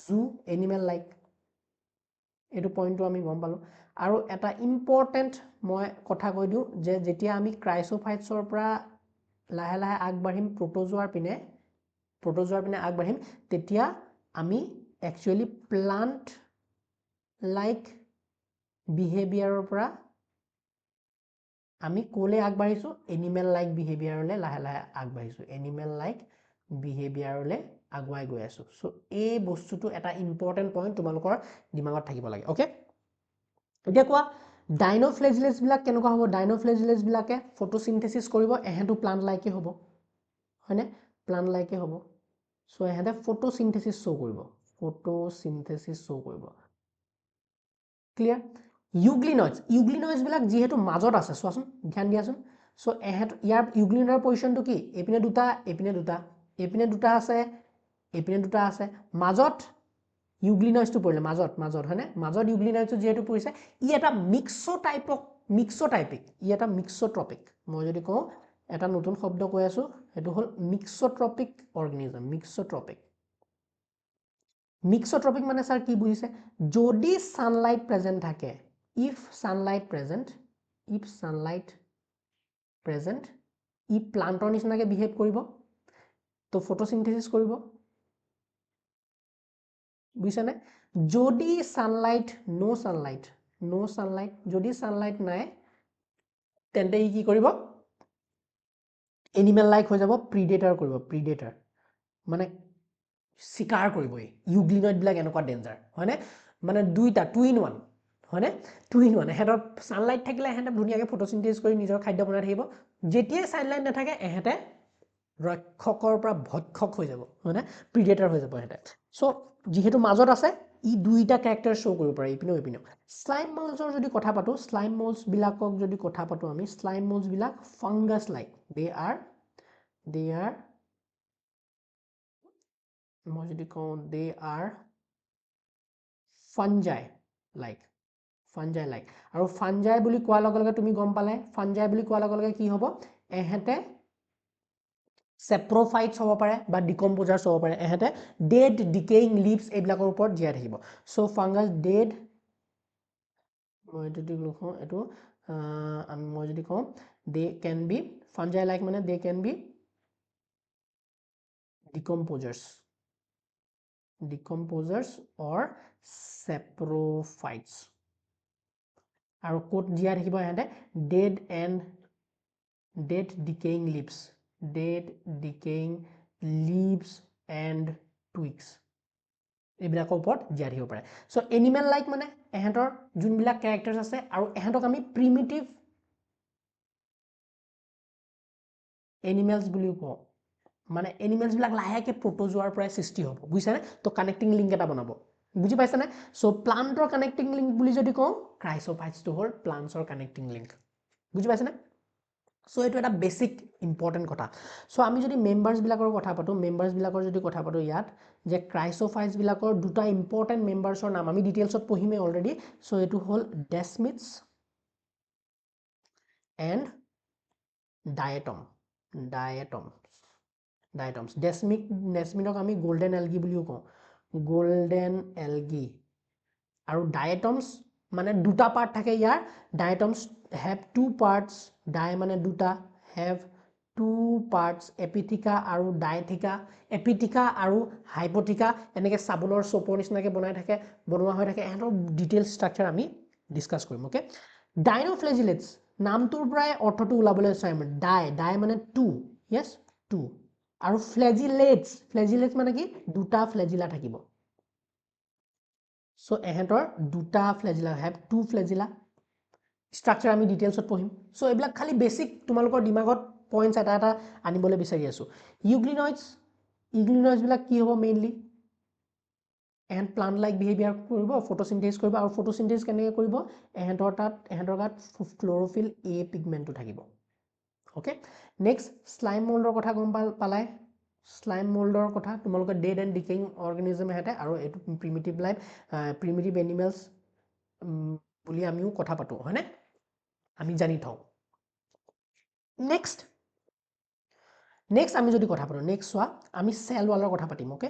জু এনিমেল লাইক এটো পইণ্টটো আমি গম পালো আৰু এটা ইম্পৰ্টেন্ট মই কথা কৈ দিও যে যেতিয়া আমি ক্ৰাইসোফাইটছৰ পৰা লাহে লাহে আগবাঢ়িম প্ৰোটোজোৱাৰ পিনে আগবাঢ়িম তেতিয়া আমি একচুয়ালি প্লান্ট লাইক বিহেভিয়াৰৰ পৰা আমি কোলে আগবাঢ়িছো এনিমেল লাইক বিহেভিয়াৰলে লাহে লাহে আগবাঢ়িছো এনিমেল লাইক বিহেভিয়াৰলে আগুৱাই গৈ আছো সো এই বস্তুটো এটা ইম্পৰ্টেন্ট পইণ্ট তোমালোকৰ দিমাগত থাকিব লাগে ওকে এতিয়া কোৱা ডাইনোফ্লেজিলেটস বিলাক কেনেকুৱা হ'ব ডাইনোফ্লেজিলেটস বিলাকে ফটোসিনথেসিস কৰিব এহেঁটো প্লান্ট লাইকে হ'ব হয়নে প্লান্ট লাইকে হ'ব সো এহেঁতে ফটোসিনথেসিস শো কৰিব ক্লিয়াৰ ইউগ্লিনয়েডস বিলাক যেহেতু মাজত আছে চোৱাচোন ধ্যান দিয়াচোন সো এহেঁত ইয়াৰ ইউগ্লিনয়েডৰ পজিশনটো কি এপিনে দুটা আছে মাজত ইউগ্লিনয়েডসটো পৰিলে মাজত হয়নে মাজত ইউগ্লিনয়েডসটো যেহেতু পৰিছে ই এটা মিক্সোটাইপিক ই এটা মিক্সোট্ৰপিক মই যদি কওঁ এটা নতুন শব্দ কৈ আছো এটো হল মিক্সোট্ৰপিক অৰ্গানিজম মিক্সোট্ৰপিক মানে স্যাৰ কি বুঝিছে যদি সানলাইট প্ৰেজেন্ট থাকে if sunlight present ই প্লান্টৰ নিচিনাকে বিহেভ কৰিব তো ফটোসিনথেসিস কৰিব বুঝছানে যদি সানলাইট নো সানলাইট যদি সানলাইট নাই তেন্তে ই কি কৰিব এনিমেল লাইক হৈ যাব প্ৰিডেটৰ মানে শিকাৰ কৰিব ইউগ্লিনয়েড বিলাক এনেকুৱা ডেঞ্জাৰ হয়নে মানে দুইটা টু ইন ওয়ান হয়নে টু ইন ওয়ান এহেঁতৰ সানলাইট থাকিলে এহেঁতে ধুনীয়াকৈ ফটোসিনথেসিস কৰি নিজৰ খাদ্য বনাই থাকিব যেতিয়াই সানলাইট নাথাকে এহেঁতে ৰক্ষকৰ পৰা ভক্ষক হৈ যাব হয়নে প্ৰিডেটৰ হৈ যাব এহেঁতে সো যেহেতু মাজত আছে ই দুইটা ক্যাৰেক্টাৰ শো কৰিব পাৰে ইপিনেও স্লাইম মোল্ডছৰ যদি কথা পাতো স্লাইম মোল্ডছ বিলাকক যদি কথা পাতো আমি স্লাইম মোল্ডছ বিলাক ফাংগাস লাইক দে আৰ মই যদি কওঁ দে আৰ ফাঞ্জাই লাইক আৰু ফাঞ্জাই বুলি কোৱাৰ লগে লগে তুমি গম পালে ফাঞ্জাই বুলি কোৱাৰ লগে লগে কি হ'ব এহেঁতে সেপ্ৰোফাইটছ হ'ব পাৰে বা ডিকম্পোজাৰ্ছ হ'ব পাৰে এহেঁতে ডেড ডিকেইং লিভছ এইবিলাকৰ ওপৰত জীয়াই থাকিব সো ফাংগাছ ডেড মই যদি কওঁ দে কেন বি ফাঞ্জাই লাইক মানে দে কেন বি ডিকম্পোজাৰ্ছ অৰ সেপ্ৰোফাইটছ আৰু কোট জীয়াই থাকিব এহেঁতে dead decaying leaves and twigs এইবিলাকৰ ওপৰত জীয়াই থাকিব পাৰে সো এনিমেল লাইক মানে এহেঁতৰ যোনবিলাক ক্যাৰেক্টাৰ্স আছে আৰু এহেঁতক আমি প্ৰিমিটিভ এনিমেলছ বুলিও কওঁ মানে এনিমেলছ বিলাক লাহেকে প্ৰোটোজোৱাৰ পৰা সৃষ্টি হ'ব বুজিছানে তো কানেক্টিং লিংক এটা বনাব বুজি পাইছানে সো প্লান্টৰ কানেক্টিং লিংক বুলি যদি কওঁ ক্ৰাইসোফাইটছটো হ'ল প্লান্টছৰ কানেক্টিং লিংক বুজি পাইছানে সো এইটো এটা বেসিক ইম্পৰ্টেণ্ট কথা সো আমি যদি মেম্বাৰ্ছবিলাকৰ কথা পাতোঁ মেম্বাৰ্ছবিলাকৰ যদি কথা পাতোঁ ইয়াত যে ক্ৰাইচোফাইটছবিলাকৰ দুটা ইম্পৰ্টেণ্ট মেম্বাৰ্ছৰ নাম আমি ডিটেইলছত পঢ়িমেই অলৰেডি সো এইটো হ'ল ডেছমিডছ এণ্ড ডায়েটমছ ডেছমিডক আমি গোল্ডেন এলগি বুলিও কওঁ গোল্ডেন এলগি আৰু ডায়েটমছ মানে দুটা পাৰ্ট থাকে ইয়াৰ ডায়েটমছ হেভ টু পাৰ্টছ ডাই মানে দুটা হেভ টু পাৰ্টছ এপিথিকা আৰু ডায়েথিকা এপিথিকা আৰু হাইপথিকা এনেকৈ চাবোনৰ চপৰ নিচিনাকৈ বনোৱা হৈ থাকে এহেঁতৰ ডিটেইল ষ্ট্ৰাকচাৰ আমি ডিছকাছ কৰিম অ'কে ডাইনোফ্লেজিলেটছ নামটোৰ পৰাই অৰ্থটো ওলাবলৈ চাই ডাই মানে টু য়েছ টু আৰু ফ্লেজিলেটছ মানে কি দুটা ফ্লেজিলা থাকিব সো এহেঁতৰ দুটা ফ্লেজিলা হেভ টু ফ্লেজিলা ষ্ট্ৰাকচাৰ আমি ডিটেইলছত পঢ়িম সো এইবিলাক খালি বেছিক তোমালোকৰ দিমাগত পইণ্টছ এটা এটা আনিবলৈ বিচাৰি আছোঁ ইউগ্লিনইডছবিলাক কি হ'ব mainly and plant like behaviour কৰিব ফটোচিনথেচিছ কৰিব আৰু ফটোচিনথেচিছ কেনেকৈ কৰিব এহেঁতৰ গাত ক্ল'ৰফিল এ পিগমেণ্টটো থাকিব অ'কে নেক্সট শ্লাইম মল্ডৰ কথা গম পালাই শ্লাইম মল্ডৰ কথা তোমালোকে ডেড এণ্ড ডিকেইং অৰ্গেনিজম হেঁতে আৰু এইটো প্ৰিমিটিভ এনিমেলছ বুলি আমিও কথা পাতোঁ হয়নে আমি জানি থওঁ নেক্সট আমি যদি কথা পাতোঁ নেক্সট চোৱা আমি চেল ৱালৰ কথা পাতিম অ'কে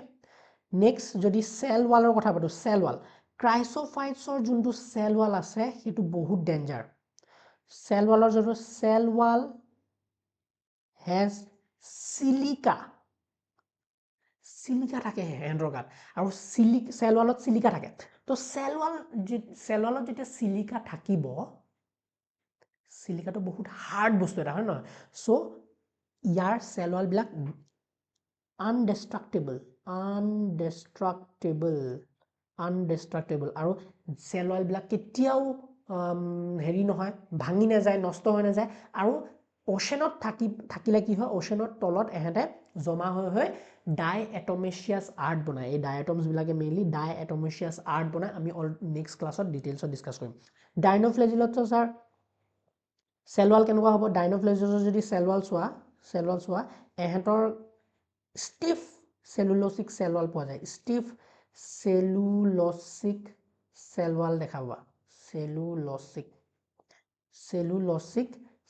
নেক্সট যদি চেল ৱালৰ কথা পাতোঁ চেল ৱাল ক্ৰাইচোফাইটছৰ যোনটো চেল ৱাল আছে সেইটো বহুত ডেঞ্জাৰ চেল ৱালৰ যোনটো চেল ৱাল হেজ চিলিকা থাকে এহেঁতৰ গাত আৰু চেল ৱালত চিলিকা থাকে তো চেল ৱালত যেতিয়া চিলিকা থাকিব চিলিকাটো বহুত হাৰ্ড বস্তু এটা হয় নহয় সো ইয়াৰ চেল ৱালবিলাক আনডেষ্ট্ৰাক্টেবল আৰু চেল ৱালবিলাক কেতিয়াও হেৰি নহয় ভাঙি নাযায় নষ্ট হৈ নাযায় আৰু অ'চেনত থাকিলে কি হয় অ'চেনৰ তলত এহেঁতে জমা হৈ ডাই এটমেচিয়াছ আৰ্ট বনায় এই ডায়েটমছবিলাকে মেইনলি ডাই এটমেচিয়াছ আৰ্ট বনায় আমি নেক্সট ক্লাছত ডিটেইলছত ডিছকাছ কৰিম ডাইনোফ্লেজিলেটছৰ চেল ৱাল কেনেকুৱা হ'ব ডাইনোফ্লেজিলেটছৰ যদি চেল ৱাল চোৱা এহেঁতৰ ষ্টিফ চেলুল'ছিক চেল ৱাল পোৱা যায় ষ্টিফ চেলুল'ছিক চেল ৱাল দেখা পোৱা চেলুল'ছিক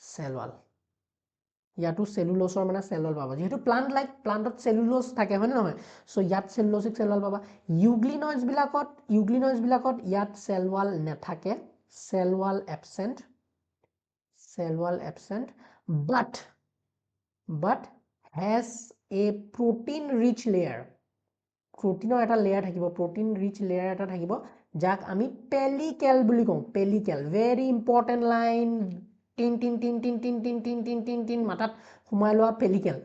চেল ৱাল ইয়াতো চেলুল'ছৰ মানে চেল ৱাল পাবা যিহেতু প্লান্টত চেলুল'ছ থাকে হয় নে নহয় সো ইয়াত চেলুল'ছিক চেল ৱাল পাবা ইউগ্লিনইডছবিলাকত ইয়াত চেল ৱাল নাথাকে cell wall absent but has a protein rich layer প্ৰটিনৰ এটা লেয়াৰ থাকিব প্ৰটিন ৰিচ লেয়াৰ এটা থাকিব যাক আমি পেলিকেল বুলি কওঁ পেলিকেল ভেৰি ইম্পৰ্টেণ্ট লাইন টিন মাথাত সোমাই লোৱা পেলিকেল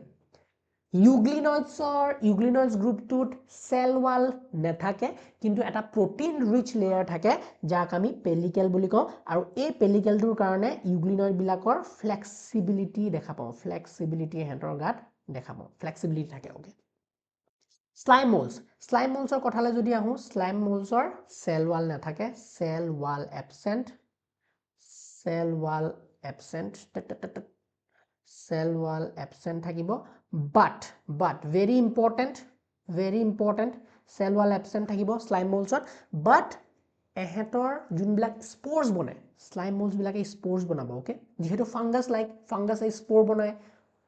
ইউগ্লিনইডছ গ্ৰুপটোত চেল ৱাল নাথাকে কিন্তু এটা প্ৰটিন ৰিচ লেয়াৰ থাকে যাক আমি পেলিকেল বুলি কওঁ আৰু এই পেলিকেলটোৰ কাৰণে ইউগ্লিনইডবিলাকৰ ফ্লেক্সিবিলিটি দেখা পাওঁ সিহঁতৰ গাত দেখা পাওঁ ফ্লেক্সিবিলিটি থাকে অ'কে শ্লাইম মোল্ডছৰ কথালৈ যদি আহোঁ শ্লাইম মোল্ডছৰ চেল ৱাল নাথাকে চেল ৱাল এবচেণ্ট থাকিব but very important cell wall absent থাকিব শ্লাইম মোল্ডছত বাট এহেঁতৰ যোনবিলাক স্প'ৰ্ছ বনায় শ্লাইম মোল্ডছবিলাকে স্প'ৰ্ছ বনাব অ'কে যিহেতু ফাংগাছে স্প'ৰ বনায়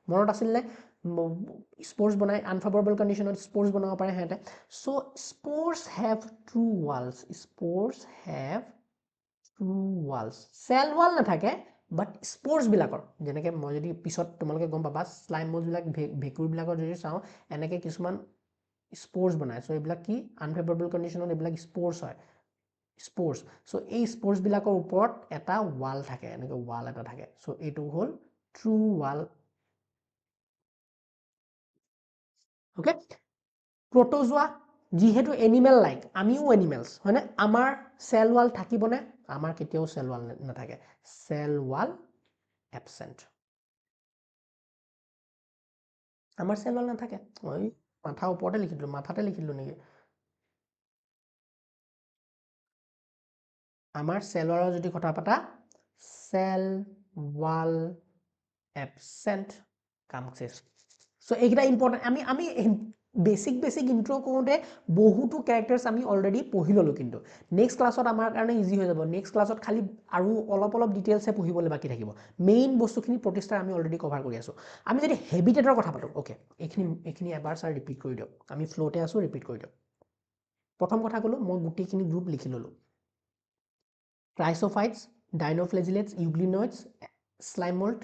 মনত আছিল নে স্প'ৰ্ছ বনায় আনফেভৰেবল কণ্ডিশ্যনত স্প'ৰ্ছ বনাব পাৰে সিহঁতে so' spores have true walls cell wall নাথাকে বাট স্প'ৰ্ছবিলাকৰ যেনেকৈ মই যদি পিছত তোমালোকে গম পাবা শ্লাইম মোল্ডছবিলাক ভেঁকুৰবিলাকৰ যদি চাওঁ এনেকৈ কিছুমান স্প'ৰ্ছ বনায় চ' এইবিলাক কি আনফেভৰেবল কণ্ডিশ্যনত এইবিলাক স্প'ৰ্ছ হয় চ' এই স্প'ৰ্ছবিলাকৰ ওপৰত এটা ৱাল থাকে এনেকৈ ৱাল এটা থাকে চ' এইটো হ'ল ট্ৰু ৱাল অ'কে প্ৰট'জোৱা যিহেতু এনিমেল লাইক আমিও এনিমেলছ হয়নে আমাৰ চেল ৱাল থাকিবনে আমাৰ কেতিয়াও চেল ৱাল নাথাকে চেল ৱাল এবচেণ্ট আমাৰ চেল ৱাল নাথাকে মই মাথাৰ ওপৰতে মাথাতে লিখি দিলোঁ নেকি আমাৰ চেল ৱালৰ যদি কথা পাতা চেল ৱাল absent কাম শেষ সো এইকেইটা ইম্পৰ্টেণ্ট আমি বেছিক ইন্ট্ৰ কৰোঁতে বহুতো ক্যাৰেক্টাৰ্স আমি অলৰেডি পঢ়ি ললো কিন্তু নেক্সট ক্লাছত আমাৰ কাৰণে ইজি হৈ যাব নেক্সট ক্লাছত খালি আৰু অলপ ডিটেইলছে পঢ়িবলৈ বাকি থাকিব মেইন বস্তুখিনি প্ৰতিষ্ঠাৰ আমি অলৰেডি কভাৰ কৰি আছো আমি যদি হেবিটেটৰ কথা পাতো ওকে এইখিনি এবাৰ স্যাৰ ৰিপিট কৰি দিয়ক আমি ফ্লোতে আছো ৰিপিট কৰি দিয়ক প্ৰথম কথা কলো মই গুটিখিনি গ্ৰুপ লিখি ললো chrysophytes dinoflagellates euglenoids slime mould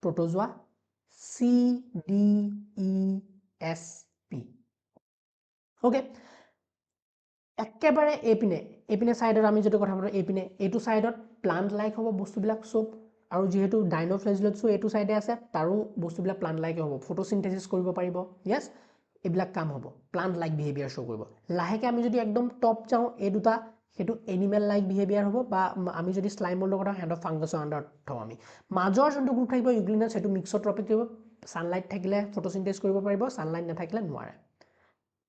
protozoa CDESP okay একেবাৰে এইপিনে সাইডত আমি যেটো কথা পাতো এইটো সাইডত প্লান্ট লাইক হ'ব বস্তুবিলাক সব আৰু যেহেতু ডাইনোফ্লেজিলেটসও এইটো সাইডে আছে তাৰো বস্তুবিলাক প্লান্ট লাইক হ'ব ফটোসিনথেসিস কৰিব পাৰিব यस এইবিলাক কাম হ'ব প্লান্ট লাইক বিহেভিয়াৰ শো কৰিব লাহেকে আমি যদি একদম টপ যাও এই দুটা হেতু এনিমেল লাইক বিহেভিয়াৰ হ'ব বা আমি যদি স্লাইম মোল্ডৰ কথা হেড ফাংগাছৰ আন্ডাৰত থওঁ আমি মাজৰ যোনটো গ্ৰুপ থাকিব ইউগ্লিনাছ হেতু মিক্সোট্ৰপিক থাকিব সানলাইট থাকিলে ফটোসিনথেসিস কৰিব পাৰিব সানলাইট নাথাকিলে নোৱাৰে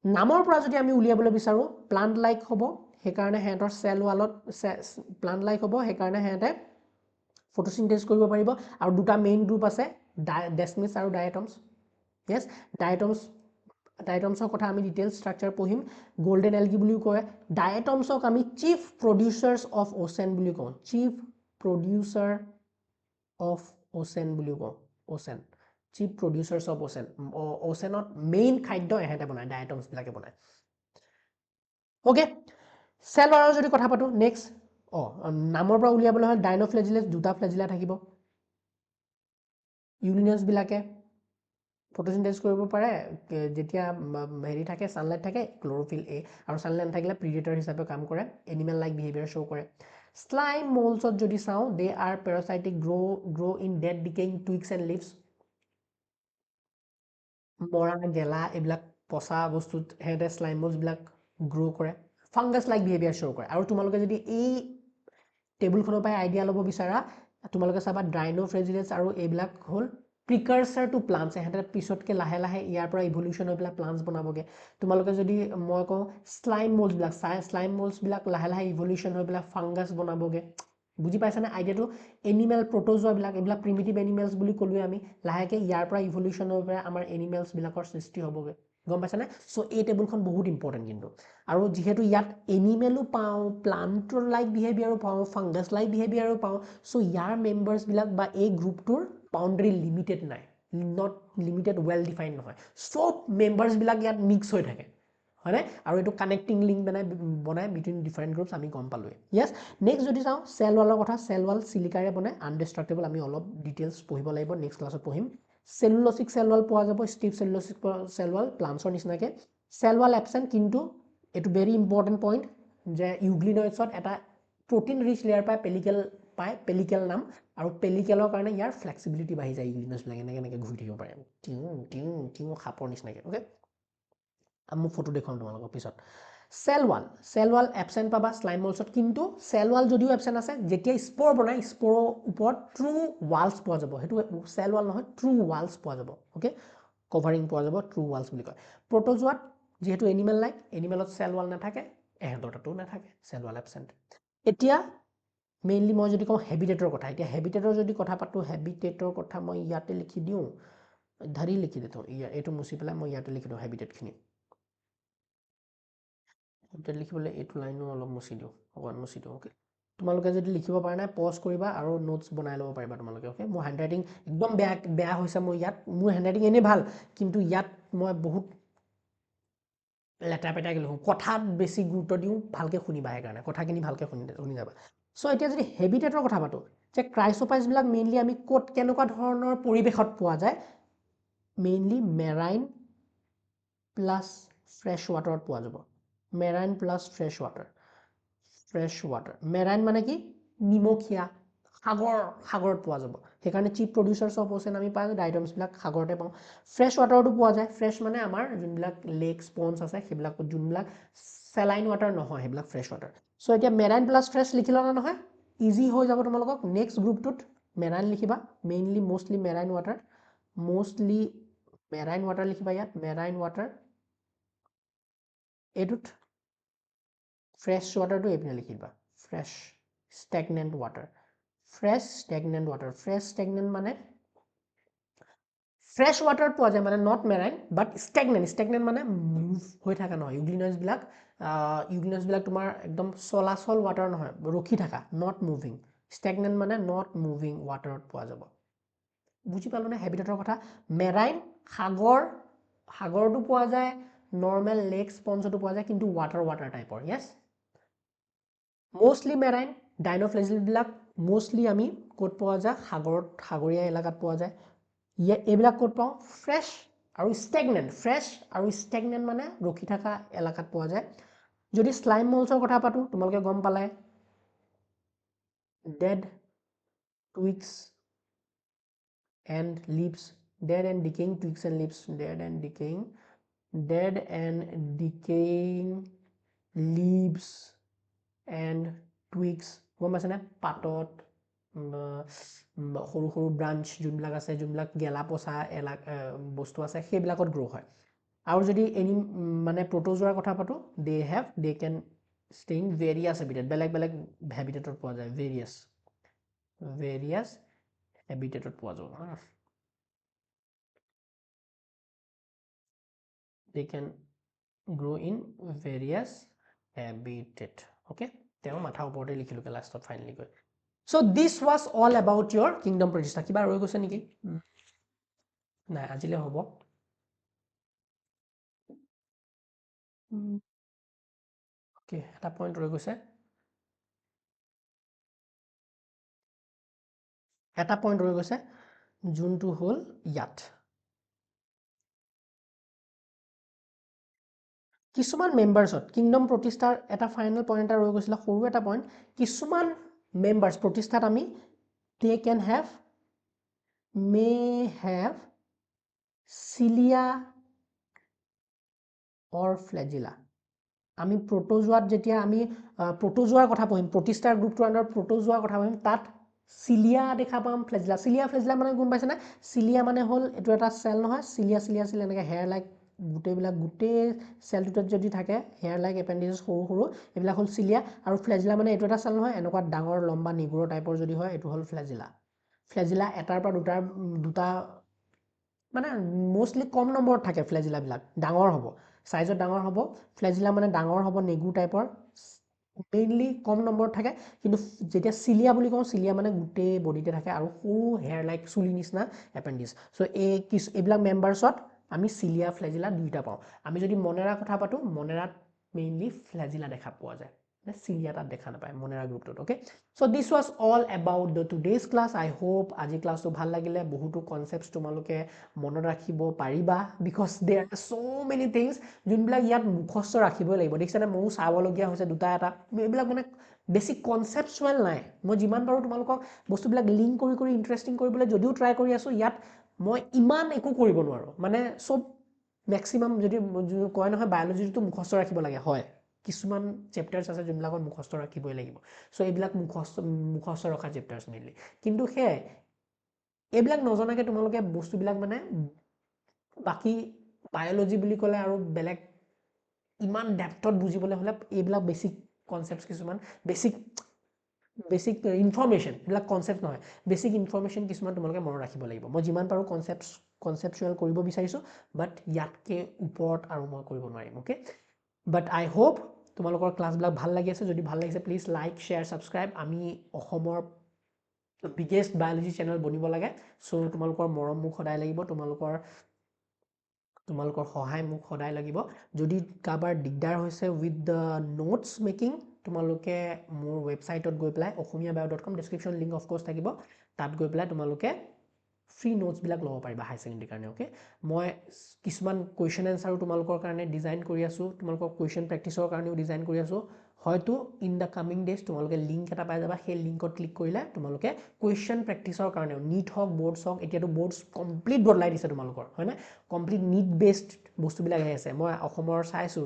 নামৰ পৰা যদি আমি উলিয়াবলৈ বিচাৰো প্লান্ট লাইক হ'ব হে কাৰণে হেতৰ সেল ওয়ালত প্লান্ট লাইক হ'ব হে কাৰণে হেতে ফটোসিনথেসিস কৰিব পাৰিব আৰু দুটা মেইন গ্ৰুপ আছে ডেসমিস আৰু ডায়াটমস यस ডায়াটমসৰ কথা আমি ডিটেইল স্ট্ৰাকচাৰ পঢ়িম গোল্ডেন এলগি বুলিও কয় ডায়াটমসক আমি চিফ প্ৰডিউসাৰ্স অফ ওচেন বুলি কওঁ চিফ প্ৰডিউসাৰ অফ ওচেন বুলি কওঁ ওচেন চিফ প্ৰডিউসাৰ্স অফ ওচেন ওচেনত মেইন খাদ্য এহেতে বনায় ডায়াটমস বিলাকে বনায় ওকে সেল ওয়ালৰ যদি কথা পাতো নেক্সট নামৰ পৰা উলিয়াবলৈ হল ডাইনোফ্লেজিলেটস দুটা ফ্লেজিলা থাকিব ইউগ্লিনাছ বিলাকে ফটোসিনথেসিস কৰিব পাৰে যেতিয়া হেৰি থাকে সানলাইট থাকে ক্লোৰোফিল এ আৰু সানলাইট থাকিলে প্ৰিডেটৰ হিচাপে কাম কৰে এনিমেল লাইক বিহেভিয়াৰ শো কৰে স্লাইম মোল্ডছত যদি চাও they are parasitic grow in dead decaying twigs and leaves মৰা গেলা এইবিলাক পচা বস্তুত হেতে স্লাইম মোল্ডস বিলাক গ্ৰো কৰে ফাংগাছ লাইক বিহেভিয়াৰ শো কৰে আৰু তোমালোকে যদি এই টেবুলখনৰ পৰা আইডিয়া ল'ব বিচাৰা তোমালোকে চাবা ডাইনোফ্লেজিলেটস আৰু এইবিলাক হল প্ৰিকাৰ্সাৰ টু প্লান্টস হেতে পিছতকে লাহে ইয়াৰ পৰা ইভলিউশন হৈ পেলা প্লান্টস বনাবগে তোমালোকে যদি মই কওঁ স্লাইম মোল্ডস বিলাক লাহে ইভলিউশন হৈ পেলা ফাংগাছ বনাবগে বুজি পাইছানে আইডিয়াটো এনিমেল প্ৰটোজোৱা বিলাক এইবিলাক প্ৰিমিটিভ এনিমেলস বুলি কলোৱে আমি লাহেকে ইয়াৰ পৰা ইভলিউশন হৈ পেলা আমাৰ এনিমেলস বিলাকৰ সৃষ্টি হ'বগে গম পাইছানে সো এই টেবুলখন বহুত ইম্পৰ্টেন্ট কিন্তু আৰু যেহেতু ইয়াত এনিমেলো পাও প্লান্ট লাইক বিহেভিয়াৰো পাও ফাংগাছ লাইক বিহেভিয়াৰো পাও সো ইয়াৰ মেম্বাৰ্স বিলাক বা এই গ্ৰুপটোৰ বাউন্ডাৰী লিমিটেড নাই নট লিমিটেড ওয়েল ডিফাইন্ড নহয় সব মেম্বাৰ্স বিলাক ইয়াত মিক্স হৈ থাকে হয়নে আৰু এটো কানেক্টিং লিংক বনাই বিটুইন ডিফাৰেন্ট গ্ৰুপস আমি গম পালোৱে यस নেক্সট যদি চাও সেল ওয়ালৰ কথা সেল ওয়াল সিলিকাৰে বনাই আনডিস্ট্ৰাক্টেবল আমি অলপ ডিটেইলস পঢ়িব লাগিব নেক্সট ক্লাছত পঢ়িম সেলুলোসিক সেল ওয়াল পোৱা যাব স্টিফ সেলুলোসিক সেল ওয়াল প্লান্টছৰ নিচিনাকে সেল ওয়াল এবসেন্ট কিন্তু এটো ভেৰি ইম্পৰ্টেন্ট পইণ্ট যে ইউগ্লিনয়েডছত এটা প্ৰটিন ৰিচ লেয়াৰ পায় পেলিকেল নাম আৰু পেলিকেলৰ কাৰণে ইয়াৰ ফ্লেক্সিবিলিটি বাঢ়ি যায় ইউগ্লিনছ বিলাক এনেকে ঘূৰি থাকিব পাৰে টিউ খাপৰ নিচিনাকে ওকে আমি ফটো দেখাম তোমালোকক পিছত সেল ওয়াল এবসেন্ট পাবা স্লাইম মোল্ডছত কিন্তু সেল ওয়াল যদিও এবসেন্ট আছে যেতিয়া স্পোৰ বনাই স্পোৰৰ ওপৰত ট্ৰু ওয়ালস পোৱা যাব হেতু সেল ওয়াল নহয় ট্ৰু ওয়ালস পোৱা যাব ওকে কভাৰিং পোৱা যাব ট্ৰু ওয়ালস বুলি কয় প্ৰটোজোৱাত যেহেতু এনিমেল লাইক এনিমেলত সেল ওয়াল নাথাকে এহেতৰ তাতো নাথাকে সেল ওয়াল এবসেন্ট এতিয়া মেইনলি মই যদি কওঁ হেবিটেটৰ কথা এতিয়া হেবিটেটৰ যদি কথা পাতো হেবিটেটৰ কথা মই ইয়াতে লিখি দিও ধৰি লিখি দিও এইটো মুছি পেলাই মই ইয়াতে লিখি দিও হেবিটেটখিনি এটা লিখিবলৈ এইটো লাইনো অলপ মুছি দিও অকমান মুছি দিও ওকে তোমালোকে যদি লিখিব পাৰা নাই পজ কৰিবা আৰু নোটস বনাই ল'ব পাৰিবা তোমালোকে ওকে মোৰ হ্যান্ডৰাইটিং একদম বেয়া হৈছে মোৰ ইয়াত মোৰ হ্যান্ডৰাইটিং এনে ভাল কিন্তু ইয়াত মই বহুত লেটা পেটা লিখো কথাত বেছি গুৰুত্ব দিও ভালকে শুনিবা হে কাৰণে কথাখিনি ভালকে শুনি যাবা সো এতিয়া যদি হেবিটেটৰ কথা পাতো যে ক্ৰাইসোফাইটস বিলাক মেইনলি আমি কোট কেনেকুৱা ধৰণৰ পৰিবেশত পোৱা যায় মেইনলি মেৰাইন প্লাস ফ্ৰেশ ওয়াটাৰত পোৱা যাব marine plus fresh water marine মানে কি নিমখীয়া সাগৰত পোৱা যাব সেইকাৰণে চিপ প্ৰডিউসাৰ্স অফ ওচেন আমি পাই ডাইটমস বিলাক সাগৰতে পাওঁ ফ্ৰেশ ওয়াটাৰটো পোৱা যায় ফ্ৰেশ মানে আমাৰ যোনবিলাক লেক স্পঞ্জ আছে সেইবিলাক যোনবিলাক সেলাইন ওয়াটাৰ নহয় সেইবিলাক ফ্ৰেশ ওয়াটাৰ সো এতিয়া মেৰাইন প্লাস ফ্ৰেশ লিখিলা না নহয় ইজি হৈ যাব তোমালোকক নেক্সট গ্ৰুপটোত মেৰাইন লিখিবা মেইনলি মোস্টলি মেৰাইন ওয়াটাৰ লিখিবা ইয়াত মেৰাইন ওয়াটাৰ এটুত ফ্ৰেশ ওয়াটাৰটো এইপিনে লিখিবা fresh stagnant water fresh stagnant মানে ফ্ৰেছ ৱাটাৰত পোৱা যায় মানে নট মেৰাইন বাট ষ্টেগনেণ্ট মানে মুভ হৈ থকা নহয় ইউগ্লিনছবিলাক তোমাৰ একদম চলাচল ৱাটাৰ নহয় ৰখি থকা নট মুভিং ষ্টেগনেণ্ট মানে নট মুভিং ৱাটাৰত পোৱা যাব বুজি পালোনে হেবিটেটৰ কথা মেৰাইন সাগৰটো পোৱা যায় নৰ্মেল লেক স্পঞ্জতো পোৱা যায় কিন্তু ৱাটাৰ টাইপৰ য়েছ মষ্টলি মেৰাইন ডাইন'ফ্লেজিলবিলাক মষ্টলি আমি ক'ত পোৱা যায় সাগৰীয়া এলেকাত পোৱা যায় এইবিলাক ক'ত পাওঁ ফ্ৰেছ আৰু ষ্টেগনেণ্ট মানে ৰখি থকা এলেকাত পোৱা যায় যদি স্লাইম মলছৰ কথা পাতোঁ তোমালোকে গম পালাই dead tweaks and leaves dead and decaying twigs and leaves dead and decaying leaves and twigs গম পাইছেনে পাতত সৰু সৰু ব্ৰাঞ্চ যোনবিলাক আছে যোনবিলাক গেলা পচা বস্তু আছে সেইবিলাকত গ্ৰ' হয় আৰু যদি এনি মানে প্ৰটোজোৱাৰ কথা পাতোঁ দে কেন ষ্টে ইন ভেৰিয়াছ হেবিটেট বেলেগ হেবিটেটত পোৱা যায় ভেৰিয়াছ হেবিটেটত পোৱা যাব they can grow in various habitat okay তেওঁ মাথা ওপৰতে লিখিলোকে লাষ্টত ফাইনালি গৈ so this was all about your kingdom প্ৰতিষ্ঠা কিবা ৰৈ গৈছে নেকি নাই আজিলে হ'ব okay এটা পইণ্ট ৰৈ গৈছে যোনটো হ'ল ইয়াত কিছুমান মেম্বাৰ্ছত কিংডম প্ৰতিষ্ঠাৰ এটা ফাইনেল পইণ্ট এটা ৰৈ গৈছিলে সৰু এটা পইণ্ট কিছুমান মেম্বাৰ্ছ প্ৰতিষ্ঠাত আমি they can have may have cilia or flagella আমি প্ৰটোজোৱাত যেতিয়া আমি প্ৰটোজোৱাৰ কথা পঢ়িম প্ৰতিষ্ঠাৰ গ্ৰুপটোৰ আণ্ডাৰত প্ৰটোজোৱাৰ কথা পঢ়িম তাত চিলিয়া দেখা পাম ফ্লেজিলা মানে গম পাইছেনে চিলিয়া মানে হ'ল এইটো এটা চেল নহয় চিলিয়া এনেকৈ হেয়াৰ লাইক গোটেই চেলটোত যদি থাকে হেয়াৰ লাইক এপেণ্ডিছেছ সৰু এইবিলাক হ'ল চিলিয়া আৰু ফ্লেজিলা মানে এইটো এটা চেল নহয় এনেকুৱা ডাঙৰ লম্বা নিগুৰৰ টাইপৰ যদি হয় এইটো হ'ল ফ্লেজিলা এটাৰ পৰা দুটা মানে মষ্টলি কম নম্বৰত থাকে ফ্লেজিলাবিলাক ডাঙৰ হ'ব সাইজত ডাঙৰ হ'ব ফ্লেজিলা মানে ডাঙৰ হ'ব নেগুৰ টাইপৰ মেইনলি কম নম্বৰত থাকে কিন্তু যেতিয়া চিলিয়া বুলি কওঁ চিলিয়া মানে গোটেই বডিতে থাকে আৰু সৰু হেয়াৰ লাইক চুলি নিচিনা এপেণ্ডিছ চ' এইবিলাক মেম্বাৰ্ছত আমি চিলিয়া ফ্লেজিলা দুইটা পাওঁ আমি যদি মনেৰা কথা পাতোঁ মনেৰাত মেইনলি ফ্লেজিলা দেখা পোৱা যায় চিলিয়া তাত দেখা নাপায় মনেৰা গ্ৰুপটোত okay so' this was all about the today's class I hope আজি ক্লাছটো ভাল লাগিলে বহুতো কনচেপ্টছ তোমালোকে মনত ৰাখিব পাৰিবা বিকজ দেৰ আৰ চ' মেনি থিংছ যোনবিলাক ইয়াত মুখস্থ ৰাখিবই লাগিব দেখিছানে ময়ো চাবলগীয়া হৈছে দুটা এটা এইবিলাক মানে বেছি কনচেপচুৱেল নাই মই যিমান পাৰোঁ তোমালোকক বস্তুবিলাক লিংক কৰি ইণ্টাৰেষ্টিং কৰিবলৈ যদিও ট্ৰাই কৰি আছোঁ ইয়াত মই ইমান একো কৰিব নোৱাৰোঁ মানে চব মেক্সিমাম যদি কয় নহয় বায়'লজিটো মুখস্থ ৰাখিব লাগে হয় কিছুমান চেপ্টাৰ্ছ আছে যোনবিলাকত মুখস্থ ৰাখিবই লাগিব চ' এইবিলাক মুখস্থ ৰখা চেপ্টাৰ্ছ মেইনলি কিন্তু সেয়াই এইবিলাক নজনাকৈ তোমালোকে বস্তুবিলাক মানে বাকী বায়'লজি বুলি ক'লে আৰু বেলেগ ইমান ডেপথত বুজিবলৈ হ'লে এইবিলাক বেছিক কনচেপ্টছ কিছুমান বেছিক ইনফৰ্মেশ্যন এইবিলাক কনচেপ্ট নহয় বেছিক ইনফৰ্মেশ্যন কিছুমান তোমালোকে মনত ৰাখিব লাগিব মই যিমান পাৰোঁ কনচেপচুৱেল কৰিব বিচাৰিছোঁ বাট ইয়াতকৈ ওপৰত আৰু মই কৰিব নোৱাৰিম অ'কে বাট আই হোপ তোমালোকৰ ক্লাছবিলাক ভাল লাগি আছে যদি ভাল লাগিছে প্লিজ লাইক শ্বেয়াৰ ছাবস্ক্ৰাইব আমি অসমৰ বিগেষ্ট বায়'লজি চেনেল বনিব লাগে চ' তোমালোকৰ মৰম মোক সদায় লাগিব তোমালোকৰ সহায় মোক সদায় লাগিব যদি কাৰোবাৰ দিগদাৰ হৈছে উইথ দ্য নোটছ মেকিং তোমালোকে মোৰ ৱেবছাইটত গৈ পেলাই অসমীয়াবায়.com ডেছক্ৰিপশ্যন লিংক অফক'ৰ্ছ থাকিব তাত গৈ পেলাই তোমালোকে ফ্ৰী নোটছবিলাক ল'ব পাৰিবা হাই ছেকেণ্ডেৰীৰ কাৰণে অ'কে মই কিছুমান কুৱেশ্যন এনচাৰো তোমালোকৰ কাৰণে ডিজাইন কৰি আছোঁ তোমালোকৰ কুৱেশ্যন প্ৰেক্টিছৰ কাৰণেও ডিজাইন কৰি আছোঁ হয়তো ইন দ্য কামিং ডেজ তোমালোকে লিংক এটা পাই যাবা সেই লিংকত ক্লিক কৰিলে তোমালোকে কুৱেশ্যন প্ৰেক্টিছৰ কাৰণেও নিট হওক বৰ্ডছ হওক এতিয়াতো বৰ্ডছ কমপ্লিট বদলাই দিছে তোমালোকৰ হয়নে কমপ্লিট নিট বেছড বস্তুবিলাক আহি আছে মই অসমৰ চাইছোঁ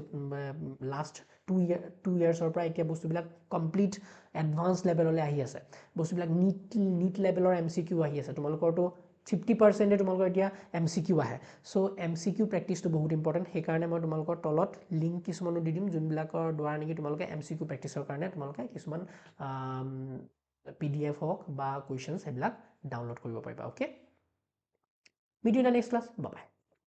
লাষ্ট 2 ইয়াৰ্ছৰ পৰা এতিয়া বস্তুবিলাক কমপ্লিট এডভান্স লেভেললৈ আহি আছে বস্তুবিলাক নিট লেভেলৰ MCQ আহি আছে তোমালোকৰতো 50% তোমালোকৰ এতিয়া MCQ আহে চ' MCQ প্ৰেক্টিছটো বহুত ইম্পৰ্টেণ্ট সেইকাৰণে মই তোমালোকৰ তলত লিংক কিছুমানো দি দিম যোনবিলাকৰ দ্বাৰা নেকি তোমালোকে MCQ প্ৰেক্টিছৰ কাৰণে তোমালোকে কিছুমান PDF হওক বা কুৱেশ্যনছ সেইবিলাক ডাউনলোড কৰিব পাৰিবা okay meet you in the next class, bye by.